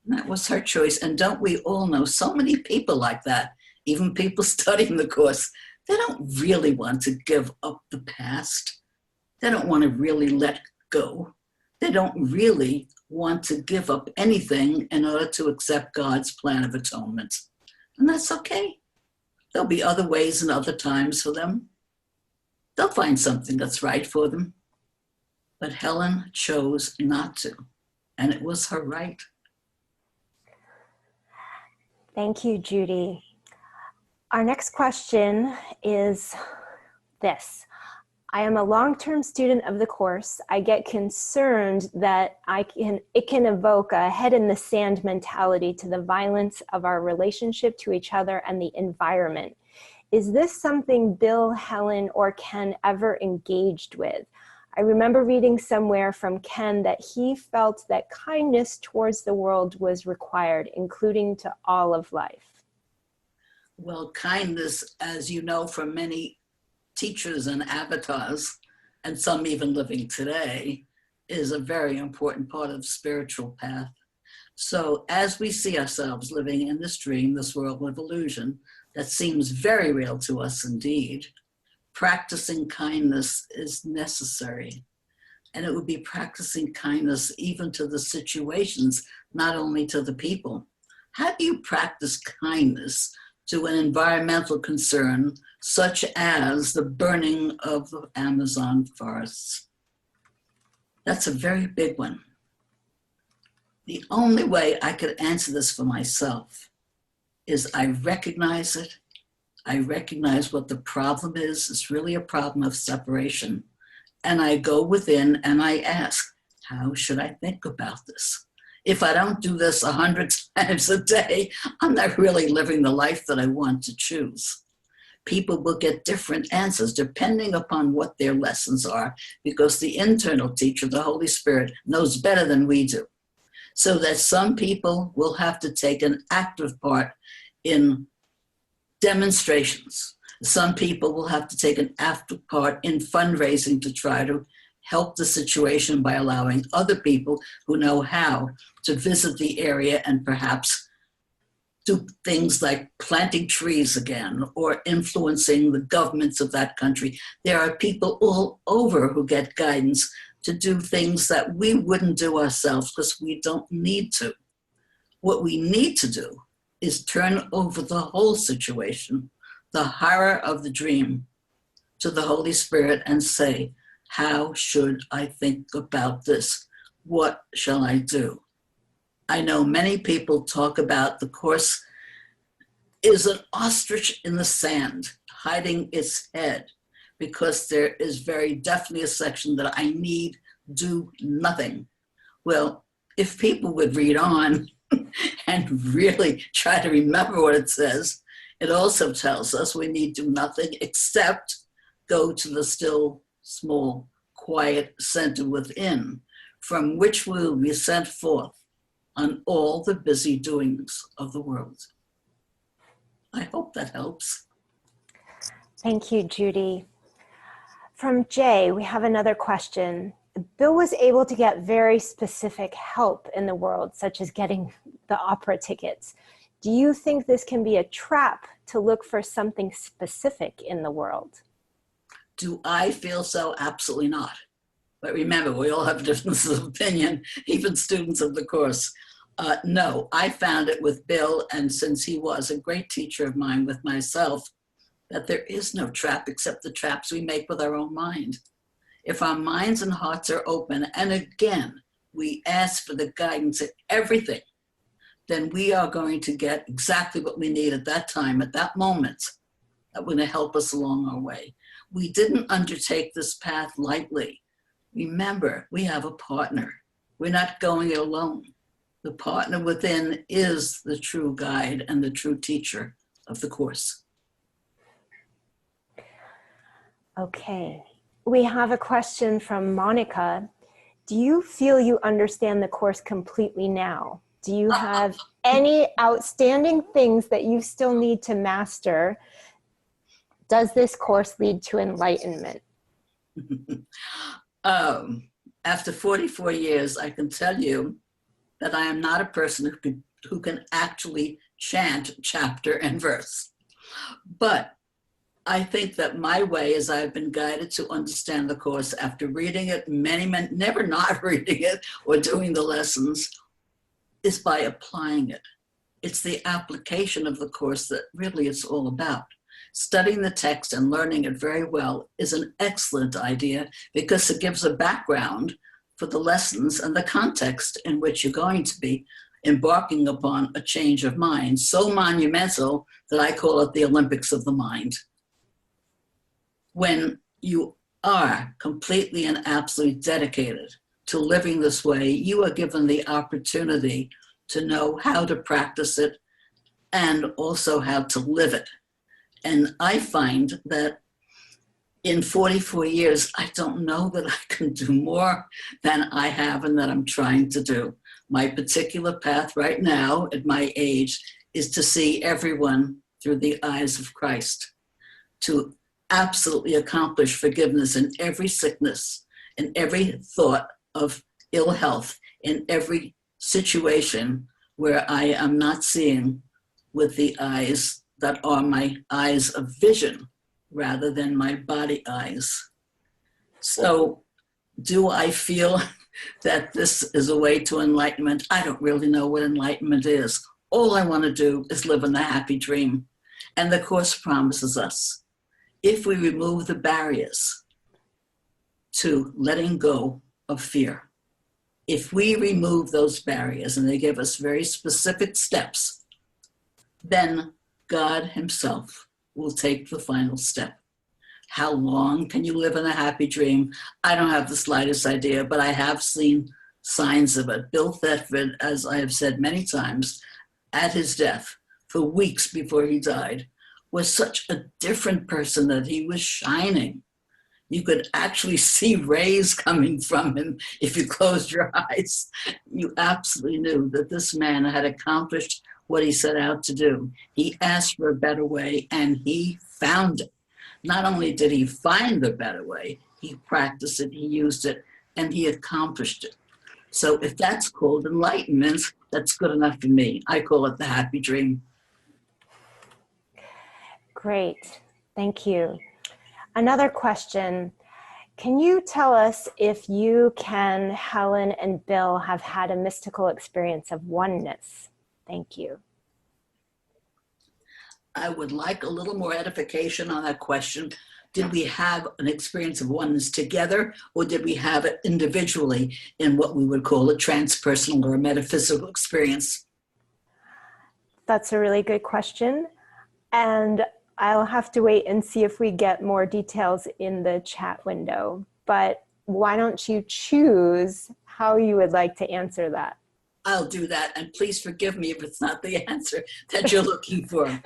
And that was her choice. And don't we all know so many people like that, even people studying the Course, they don't really want to give up the past. They don't want to really let go. They don't really want to give up anything in order to accept God's plan of atonement. And that's okay. There'll be other ways and other times for them. They'll find something that's right for them. But Helen chose not to, and it was her right. Thank you, Judy. Our next question is this. I am a long-term student of the Course. I get concerned that it can evoke a head-in-the-sand mentality to the violence of our relationship to each other and the environment. Is this something Bill, Helen, or Ken ever engaged with? I remember reading somewhere from Ken that he felt that kindness towards the world was required, including to all of life. Well, kindness, as you know from many teachers and avatars, and some even living today, is a very important part of the spiritual path. So as we see ourselves living in this dream, this world of illusion, that seems very real to us indeed, practicing kindness is necessary. And it would be practicing kindness even to the situations, not only to the people. How do you practice kindness to an environmental concern such as the burning of the Amazon forests? That's a very big one. The only way I could answer this for myself is I recognize it. I recognize what the problem is. It's really a problem of separation. And I go within and I ask, how should I think about this? If I don't do this 100 times a day, I'm not really living the life that I want to choose. people will get different answers depending upon what their lessons are, because the internal teacher, the Holy Spirit, knows better than we do. So that some people will have to take an active part in demonstrations. Some people will have to take an active part in fundraising to try to help the situation by allowing other people who know how to visit the area and perhaps do things like planting trees again or influencing the governments of that country. There are people all over who get guidance to do things that we wouldn't do ourselves because we don't need to. What we need to do is turn over the whole situation, the horror of the dream, to the Holy Spirit and say, how should I think about this? What shall I do? I know many people talk about the Course is an ostrich in the sand, hiding its head, because there is very definitely a section that I need do nothing. Well, if people would read on and really try to remember what it says, it also tells us we need do nothing except go to the still, small, quiet center within, from which we will be sent forth on all the busy doings of the world. I hope that helps. Thank you, Judy. From Jay, we have another question. Bill was able to get very specific help in the world, such as getting the opera tickets. Do you think this can be a trap to look for something specific in the world? Do I feel so? Absolutely not. But remember, we all have differences of opinion, even students of the course. No, I found it with Bill, and since he was a great teacher of mine with myself, that there is no trap except the traps we make with our own mind. If our minds and hearts are open, and again, we ask for the guidance in everything, then we are going to get exactly what we need at that time, at that moment, that will help us along our way. We didn't undertake this path lightly. Remember, we have a partner. We're not going it alone. The partner within is the true guide and the true teacher of the course. Okay, we have a question from Monica. Do you feel you understand the course completely now? Do you have any outstanding things that you still need to master? Does this course lead to enlightenment? After 44 years, I can tell you that I am not a person who can actually chant chapter and verse. But I think that my way, as I've been guided to understand the course after reading it, many, never not reading it or doing the lessons, is by applying it. It's the application of the course that really it's all about. Studying the text and learning it very well is an excellent idea because it gives a background for the lessons and the context in which you're going to be embarking upon a change of mind, so monumental that I call it the Olympics of the mind. When you are completely and absolutely dedicated to living this way, you are given the opportunity to know how to practice it and also how to live it. And I find that in 44 years, I don't know that I can do more than I have and that I'm trying to do. My particular path right now at my age is to see everyone through the eyes of Christ, to absolutely accomplish forgiveness in every sickness, in every thought of ill health, in every situation where I am not seeing with the eyes that are my eyes of vision rather than my body eyes. So do I feel that this is a way to enlightenment? I don't really know what enlightenment is. All I want to do is live in the happy dream. And the Course promises us, if we remove the barriers to letting go of fear, if we remove those barriers, and they give us very specific steps, then God himself will take the final step. How long can you live in a happy dream? I don't have the slightest idea, but I have seen signs of it. Bill Thetford, as I have said many times, at his death, for weeks before he died, was such a different person, that he was shining. You could actually see rays coming from him if you closed your eyes. You absolutely knew that this man had accomplished what he set out to do. He asked for a better way, and he found it. Not only did he find the better way, he practiced it, he used it, and he accomplished it. So if that's called enlightenment, that's good enough for me. I call it the happy dream. Great, thank you. Another question. Can you tell us if you, Ken, Helen, and Bill have had a mystical experience of oneness? Thank you. I would like a little more edification on that question. Did we have an experience of oneness together, or did we have it individually in what we would call a transpersonal or a metaphysical experience? That's a really good question. And I'll have to wait and see if we get more details in the chat window. But why don't you choose how you would like to answer that? I'll do that, and please forgive me if it's not the answer that you're looking for.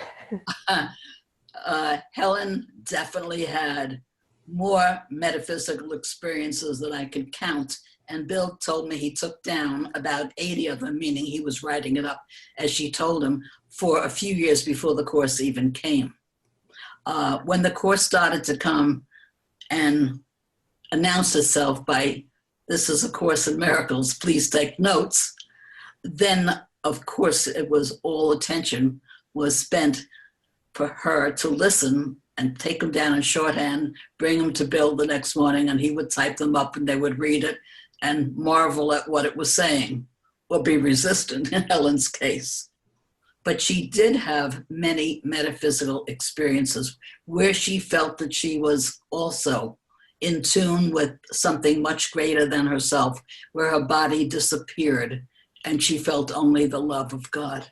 Helen definitely had more metaphysical experiences than I could count, and Bill told me he took down about 80 of them, meaning he was writing it up as she told him for a few years before the course even came. When the course started to come and announce itself by, "This is a Course in Miracles, please take notes," then of course it was all attention was spent for her to listen and take them down in shorthand, bring them to Bill the next morning, and he would type them up and they would read it and marvel at what it was saying, or be resistant in Helen's case. But she did have many metaphysical experiences where she felt that she was also in tune with something much greater than herself, where her body disappeared and she felt only the love of God.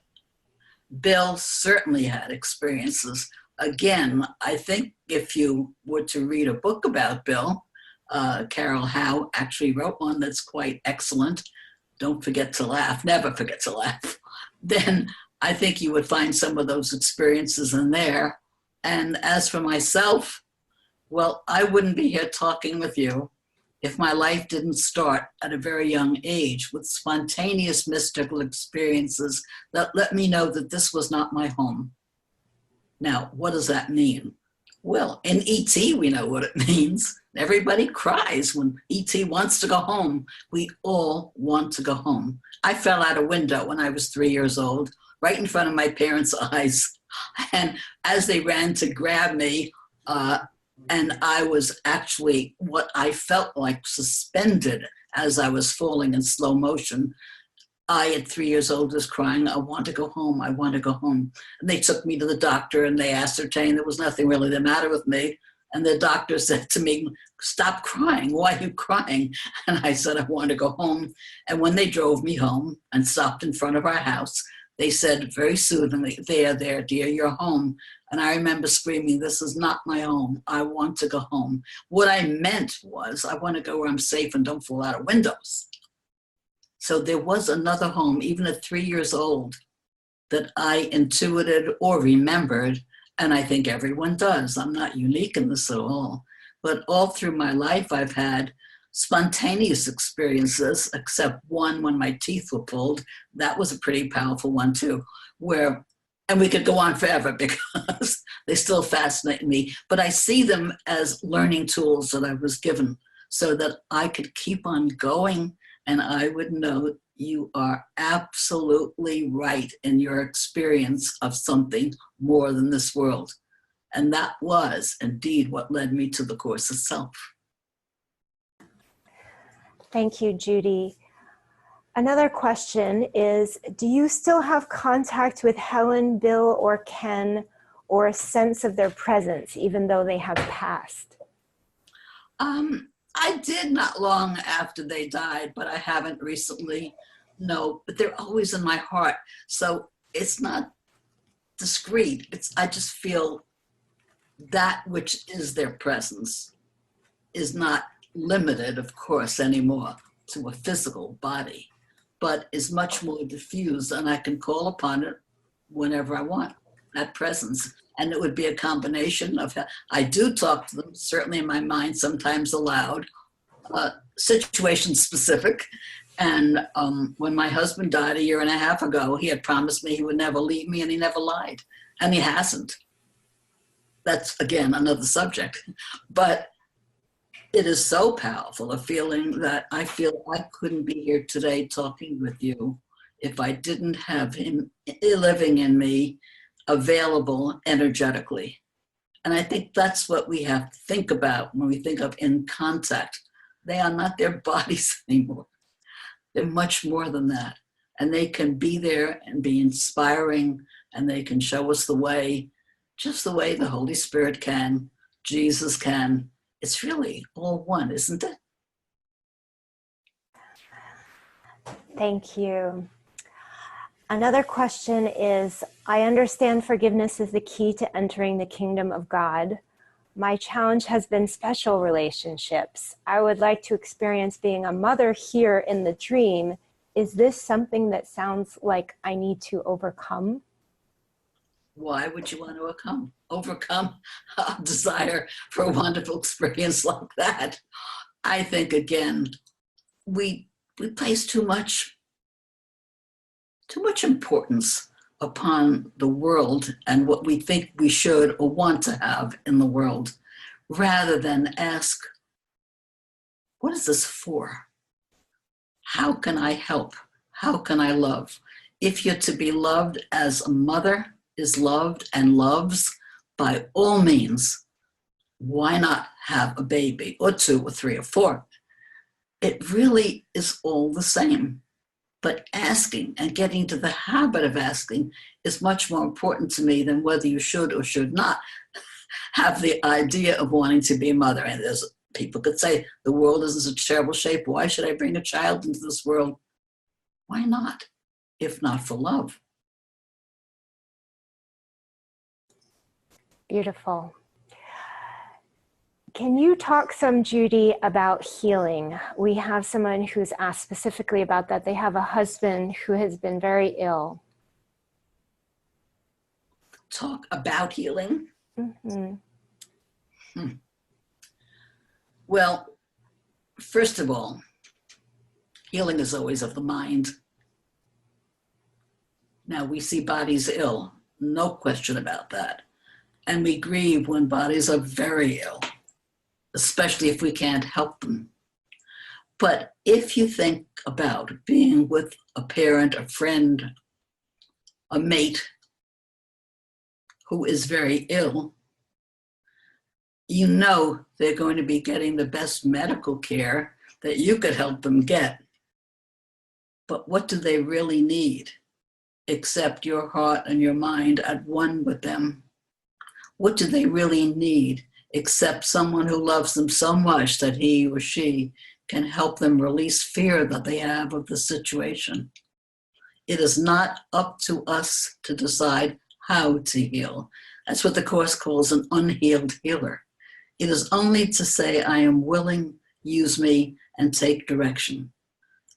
Bill certainly had experiences. Again, I think if you were to read a book about Bill, Carol Howe actually wrote one that's quite excellent. Don't forget to laugh, never forget to laugh. Then I think you would find some of those experiences in there. And as for myself, well, I wouldn't be here talking with you if my life didn't start at a very young age with spontaneous mystical experiences that let me know that this was not my home. Now, what does that mean? Well, in E.T., we know what it means. Everybody cries when E.T. wants to go home. We all want to go home. I fell out a window when I was 3 years old, right in front of my parents' eyes. And as they ran to grab me, and I was actually what I felt like suspended as I was falling in slow motion. I, at 3 years old, was crying, "I want to go home, I want to go home." And they took me to the doctor and they ascertained there was nothing really the matter with me. And the doctor said to me, "Stop crying, why are you crying?" And I said, "I want to go home." And when they drove me home and stopped in front of our house, they said very soothingly, there, dear, you're home." And I remember screaming, "This is not my home. I want to go home." What I meant was, I want to go where I'm safe and don't fall out of windows. So there was another home, even at 3 years old, that I intuited or remembered, and I think everyone does. I'm not unique in this at all. But all through my life, I've had spontaneous experiences, except one when my teeth were pulled. That was a pretty powerful one too, and we could go on forever because they still fascinate me, but I see them as learning tools that I was given so that I could keep on going, and I would know you are absolutely right in your experience of something more than this world. And that was indeed what led me to the course itself. Thank you, Judy. Another question is, do you still have contact with Helen, Bill, or Ken, or a sense of their presence, even though they have passed? I did not long after they died, but I haven't recently, no, but they're always in my heart. So it's not discreet. I just feel that which is their presence is not limited, of course, anymore to a physical body, but is much more diffused, and I can call upon it whenever I want. That presence And it would be a combination of, I do talk to them, certainly in my mind, sometimes aloud, situation specific. And when my husband died 1.5 years ago, he had promised me he would never leave me, and he never lied. And he hasn't. That's, again, another subject. But it is so powerful, a feeling that I feel I couldn't be here today talking with you if I didn't have him living in me, available energetically. And I think that's what we have to think about when we think of in contact. They are not their bodies anymore. They're much more than that. And they can be there and be inspiring, and they can show us the way, just the way the Holy Spirit can, Jesus can. It's really all one, isn't it? Thank you. Another question is, I understand forgiveness is the key to entering the kingdom of God. My challenge has been special relationships. I would like to experience being a mother here in the dream. Is this something that sounds like I need to overcome? Why would you want to overcome a desire for a wonderful experience like that? I think, again, we place too much importance upon the world and what we think we should or want to have in the world, rather than ask, what is this for? How can I help? How can I love? If you're to be loved as a mother is loved and loves, by all means, why not have a baby or 2 or 3 or 4? It really is all the same. But asking and getting to the habit of asking is much more important to me than whether you should or should not have the idea of wanting to be a mother. And there's people could say, the world is in such terrible shape. Why should I bring a child into this world? Why not, if not for love? Beautiful. Can you talk some, Judy, about healing? We have someone who's asked specifically about that. They have a husband who has been very ill. Talk about healing? Mm-hmm. Well, first of all, healing is always of the mind. Now, we see bodies ill, no question about that. And we grieve when bodies are very ill, especially if we can't help them. But if you think about being with a parent, a friend, a mate who is very ill, you know they're going to be getting the best medical care that you could help them get. But what do they really need, except your heart and your mind at one with them? What do they really need, except someone who loves them so much that he or she can help them release fear that they have of the situation? It is not up to us to decide how to heal. That's what the Course calls an unhealed healer. It is only to say, I am willing, use me, and take direction.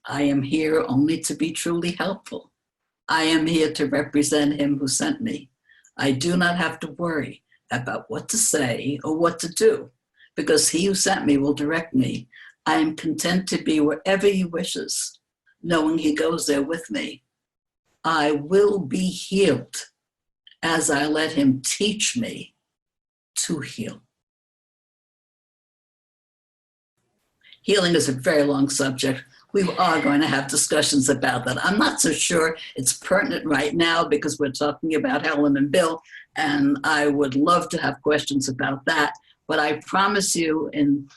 I am here only to be truly helpful. I am here to represent him who sent me. I do not have to worry about what to say or what to do, because he who sent me will direct me. I am content to be wherever he wishes, knowing he goes there with me. I will be healed as I let him teach me to heal. Healing is a very long subject. We are going to have discussions about that. I'm not so sure it's pertinent right now because we're talking about Helen and Bill, and I would love to have questions about that. But I promise you in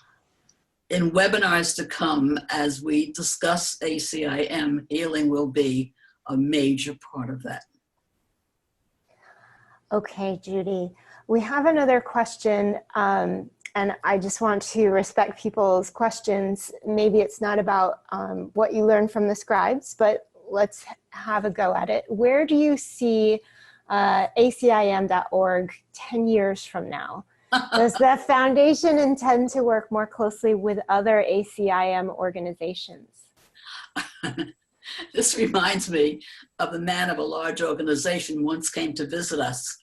webinars to come, as we discuss ACIM, healing will be a major part of that. Okay, Judy. We have another question, and I just want to respect people's questions. Maybe it's not about what you learned from the Scribes, but let's have a go at it. Where do you see acim.org 10 years from now? Does the foundation intend to work more closely with other ACIM organizations? This reminds me of the man of a large organization once came to visit us.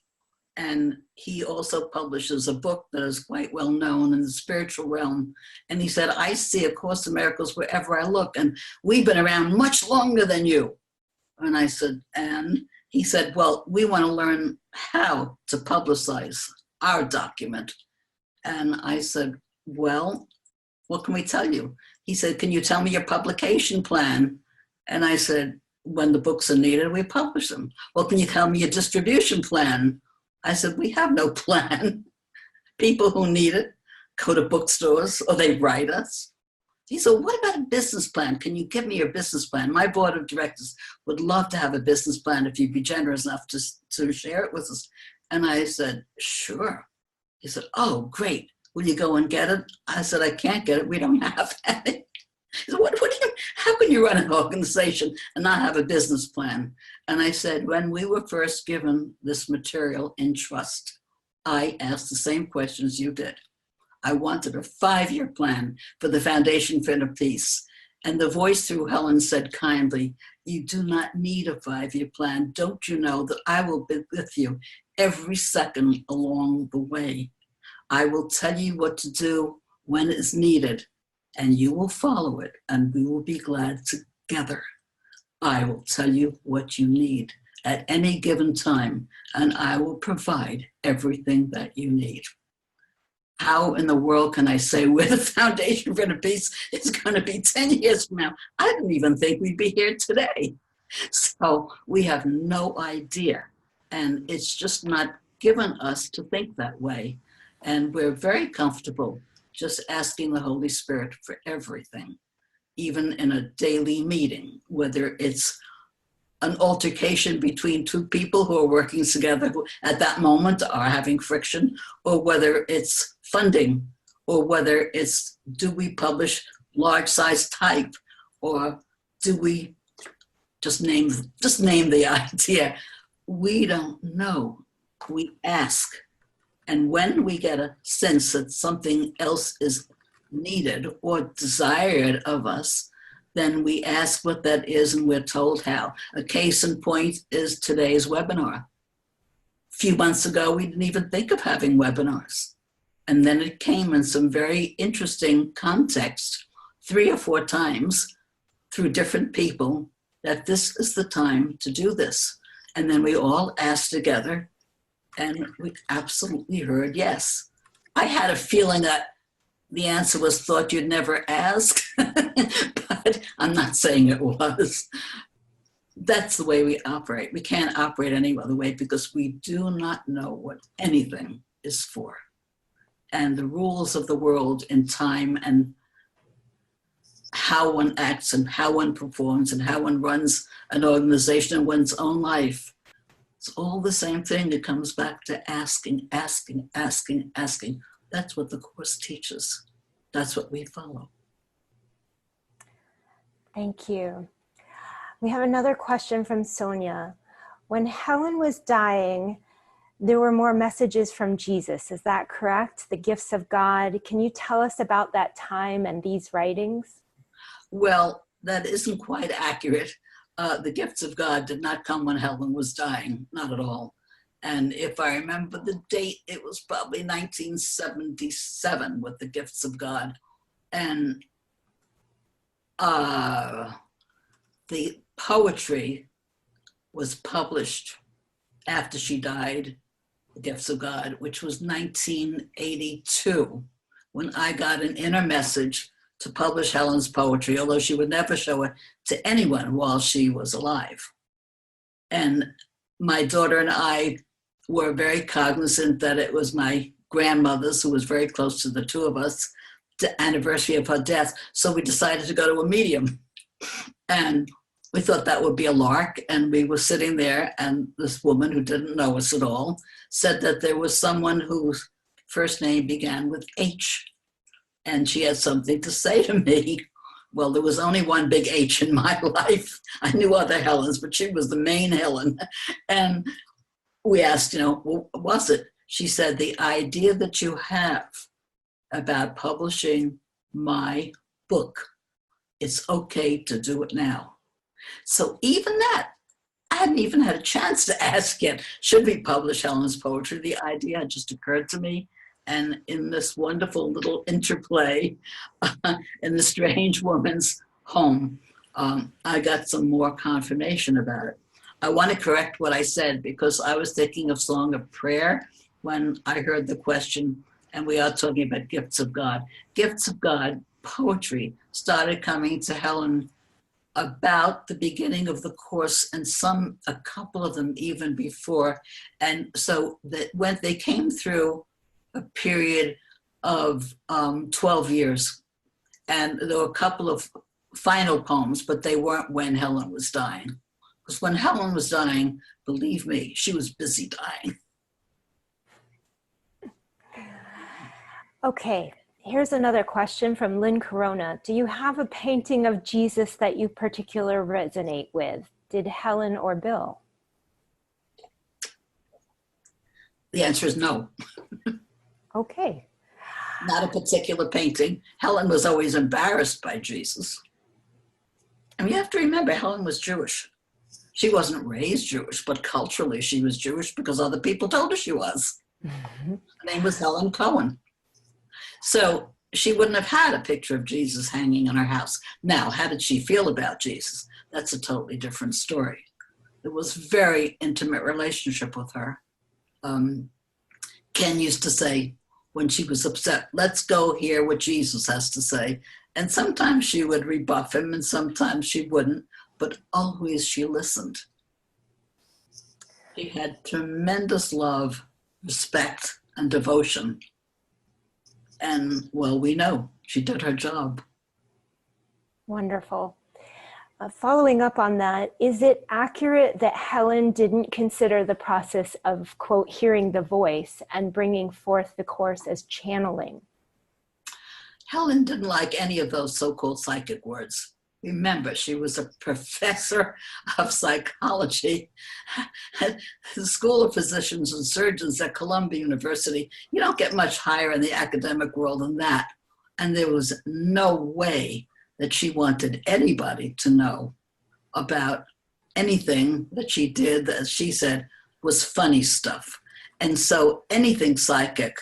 And he also publishes a book that is quite well known in the spiritual realm. And he said, I see A Course in Miracles wherever I look, and we've been around much longer than you. And I said, and he said, well, we want to learn how to publicize our document. And I said, well, what can we tell you? He said, can you tell me your publication plan? And I said, when the books are needed, we publish them. Well, can you tell me your distribution plan? I said, we have no plan. People who need it go to bookstores or they write us. He said, what about a business plan? Can you give me your business plan? My board of directors would love to have a business plan if you'd be generous enough to share it with us. And I said, sure. He said, oh, great. Will you go and get it? I said, I can't get it. We don't have any. He said, how can you run an organization and not have a business plan? And I said, when we were first given this material in trust, I asked the same questions you did. I wanted a 5-year plan for the Foundation for Inner Peace. And the voice through Helen said kindly, you do not need a 5-year plan. Don't you know that I will be with you every second along the way? I will tell you what to do when it's needed, and you will follow it, and we will be glad together. I will tell you what you need at any given time, and I will provide everything that you need. How in the world can I say where the Foundation for Inner Peace is going to be 10 years from now? I didn't even think we'd be here today. So we have no idea. And it's just not given us to think that way. And we're very comfortable just asking the Holy Spirit for everything, even in a daily meeting, whether it's an altercation between two people who are working together who at that moment are having friction, or whether it's funding, or whether it's, do we publish large size type, or do we just name the idea? We don't know. We ask. And when we get a sense that something else is needed or desired of us, then we ask what that is and we're told how. A case in point is today's webinar. A few months ago, we didn't even think of having webinars. And then it came in some very interesting context, 3 or 4 times through different people, that this is the time to do this. And then we all asked together, and we absolutely heard yes. I had a feeling that the answer was thought you'd never ask, but I'm not saying it was. That's the way we operate. We can't operate any other way because we do not know what anything is for. And the rules of the world in time and how one acts and how one performs and how one runs an organization and one's own life, it's all the same thing. It comes back to asking, asking, asking, asking. That's what the Course teaches. That's what we follow. Thank you. We have another question from Sonia. When Helen was dying, there were more messages from Jesus. Is that correct? The gifts of God. Can you tell us about that time and these writings? Well, that isn't quite accurate. The gifts of God did not come when Helen was dying, not at all. And if I remember the date, it was probably 1977 with the gifts of God. And the poetry was published after she died, the gifts of God, which was 1982, when I got an inner message to publish Helen's poetry, although she would never show it to anyone while she was alive. And my daughter and I were very cognizant that it was my grandmother's, who was very close to the two of us, the anniversary of her death. So we decided to go to a medium. And we thought that would be a lark. And we were sitting there, and this woman who didn't know us at all said that there was someone whose first name began with H. And she had something to say to me. Well, there was only one big H in my life. I knew other Helens, but she was the main Helen. And we asked, what was it? She said, the idea that you have about publishing my book, it's okay to do it now. So even that I hadn't even had a chance to ask yet, should we publish Helen's poetry? The idea had just occurred to me. And in this wonderful little interplay in the strange woman's home, I got some more confirmation about it. I want to correct what I said because I was thinking of Song of Prayer when I heard the question, and we are talking about gifts of God. Gifts of God poetry started coming to Helen about the beginning of the course, and a couple of them even before. And so that when they came through a period of 12 years, and there were a couple of final poems, but they weren't when Helen was dying. Because when Helen was dying, believe me, she was busy dying. Okay, here's another question from Lynn Corona. Do you have a painting of Jesus that you particularly resonate with? Did Helen or Bill? The answer is no. Okay. Not a particular painting. Helen was always embarrassed by Jesus. And you have to remember, Helen was Jewish. She wasn't raised Jewish, but culturally she was Jewish because other people told her she was. Mm-hmm. Her name was Helen Cohen. So she wouldn't have had a picture of Jesus hanging in her house. Now, how did she feel about Jesus? That's a totally different story. It was a very intimate relationship with her. Ken used to say when she was upset, let's go hear what Jesus has to say. And sometimes she would rebuff him and sometimes she wouldn't, but always she listened. She had tremendous love, respect, and devotion. And, well, we know she did her job. Wonderful. Following up on that, is it accurate that Helen didn't consider the process of, quote, hearing the voice and bringing forth the course as channeling? Helen didn't like any of those so-called psychic words. Remember, she was a professor of psychology at the School of Physicians and Surgeons at Columbia University. You don't get much higher in the academic world than that. And there was no way that she wanted anybody to know about anything that she did that, as she said, was funny stuff. And so anything psychic,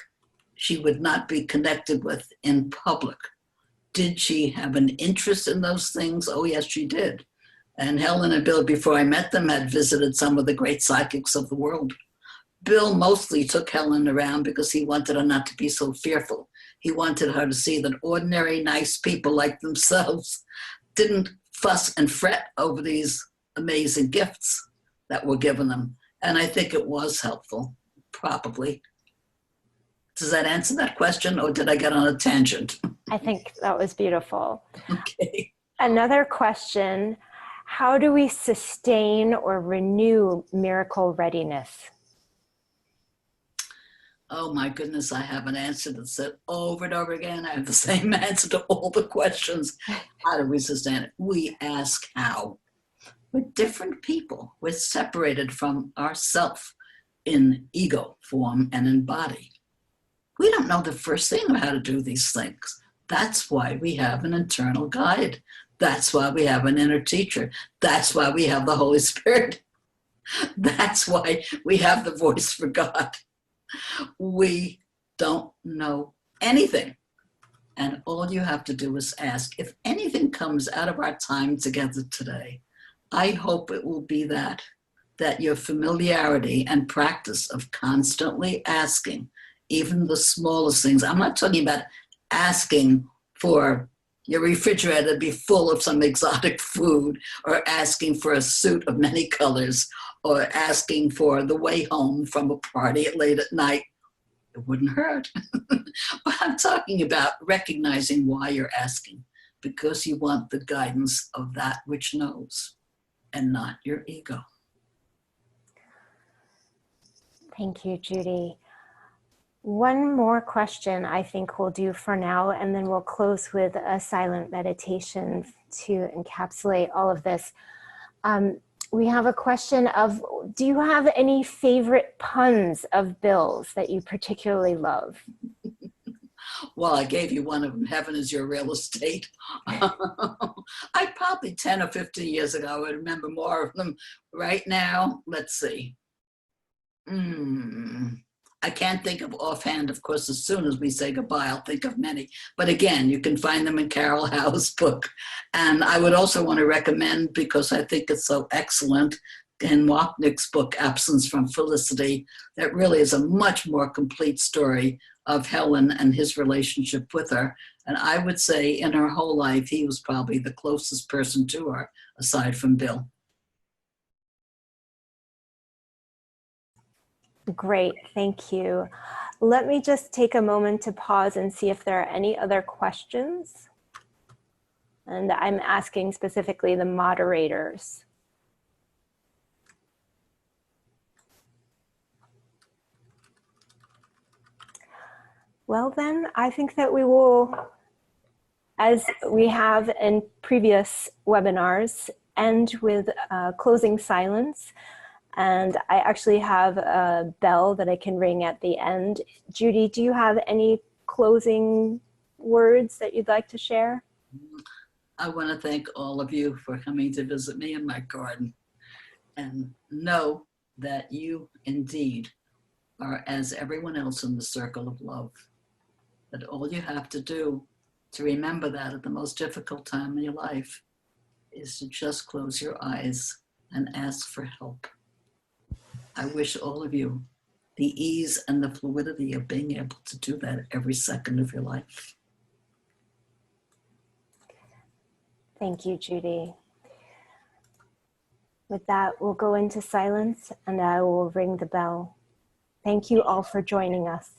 she would not be connected with in public. Did she have an interest in those things? Oh, yes, she did. And Helen and Bill, before I met them, had visited some of the great psychics of the world. Bill mostly took Helen around because he wanted her not to be so fearful. He wanted her to see that ordinary, nice people like themselves didn't fuss and fret over these amazing gifts that were given them. And I think it was helpful, probably. Does that answer that question, or did I get on a tangent? I think that was beautiful. Okay. Another question, how do we sustain or renew miracle readiness? Oh my goodness, I have an answer that's said over and over again. I have the same answer to all the questions. How do we sustain it? We ask how. We're different people. We're separated from ourself in ego form and in body. We don't know the first thing of how to do these things. That's why we have an internal guide. That's why we have an inner teacher. That's why we have the Holy Spirit. That's why we have the voice for God. We don't know anything. And all you have to do is ask. If anything comes out of our time together today, I hope it will be that your familiarity and practice of constantly asking, even the smallest things. I'm not talking about asking for your refrigerator to be full of some exotic food, or asking for a suit of many colors, or asking for the way home from a party late at night. It wouldn't hurt. But I'm talking about recognizing why you're asking, because you want the guidance of that which knows and not your ego. Thank you, Judy. One more question I think we'll do for now, and then we'll close with a silent meditation to encapsulate all of this. We have a question of, do you have any favorite puns of Bill's that you particularly love? Well, I gave you one of them, Heaven is Your Real Estate. I probably 10 or 15 years ago, I would remember more of them. Right now, let's see. I can't think of offhand, of course, as soon as we say goodbye, I'll think of many. But again, you can find them in Carol Howe's book. And I would also want to recommend, because I think it's so excellent, in Wapnick's book, Absence from Felicity, that really is a much more complete story of Helen and his relationship with her. And I would say in her whole life, he was probably the closest person to her, aside from Bill. Great, thank you. Let me just take a moment to pause and see if there are any other questions. And I'm asking specifically the moderators. Well then, I think that we will, as we have in previous webinars, end with closing silence. And I actually have a bell that I can ring at the end. Judy, do you have any closing words that you'd like to share? I want to thank all of you for coming to visit me in my garden, and know that you indeed are as everyone else in the circle of love. That all you have to do to remember that at the most difficult time in your life is to just close your eyes and ask for help. I wish all of you the ease and the fluidity of being able to do that every second of your life. Thank you, Judy. With that, we'll go into silence and I will ring the bell. Thank you all for joining us.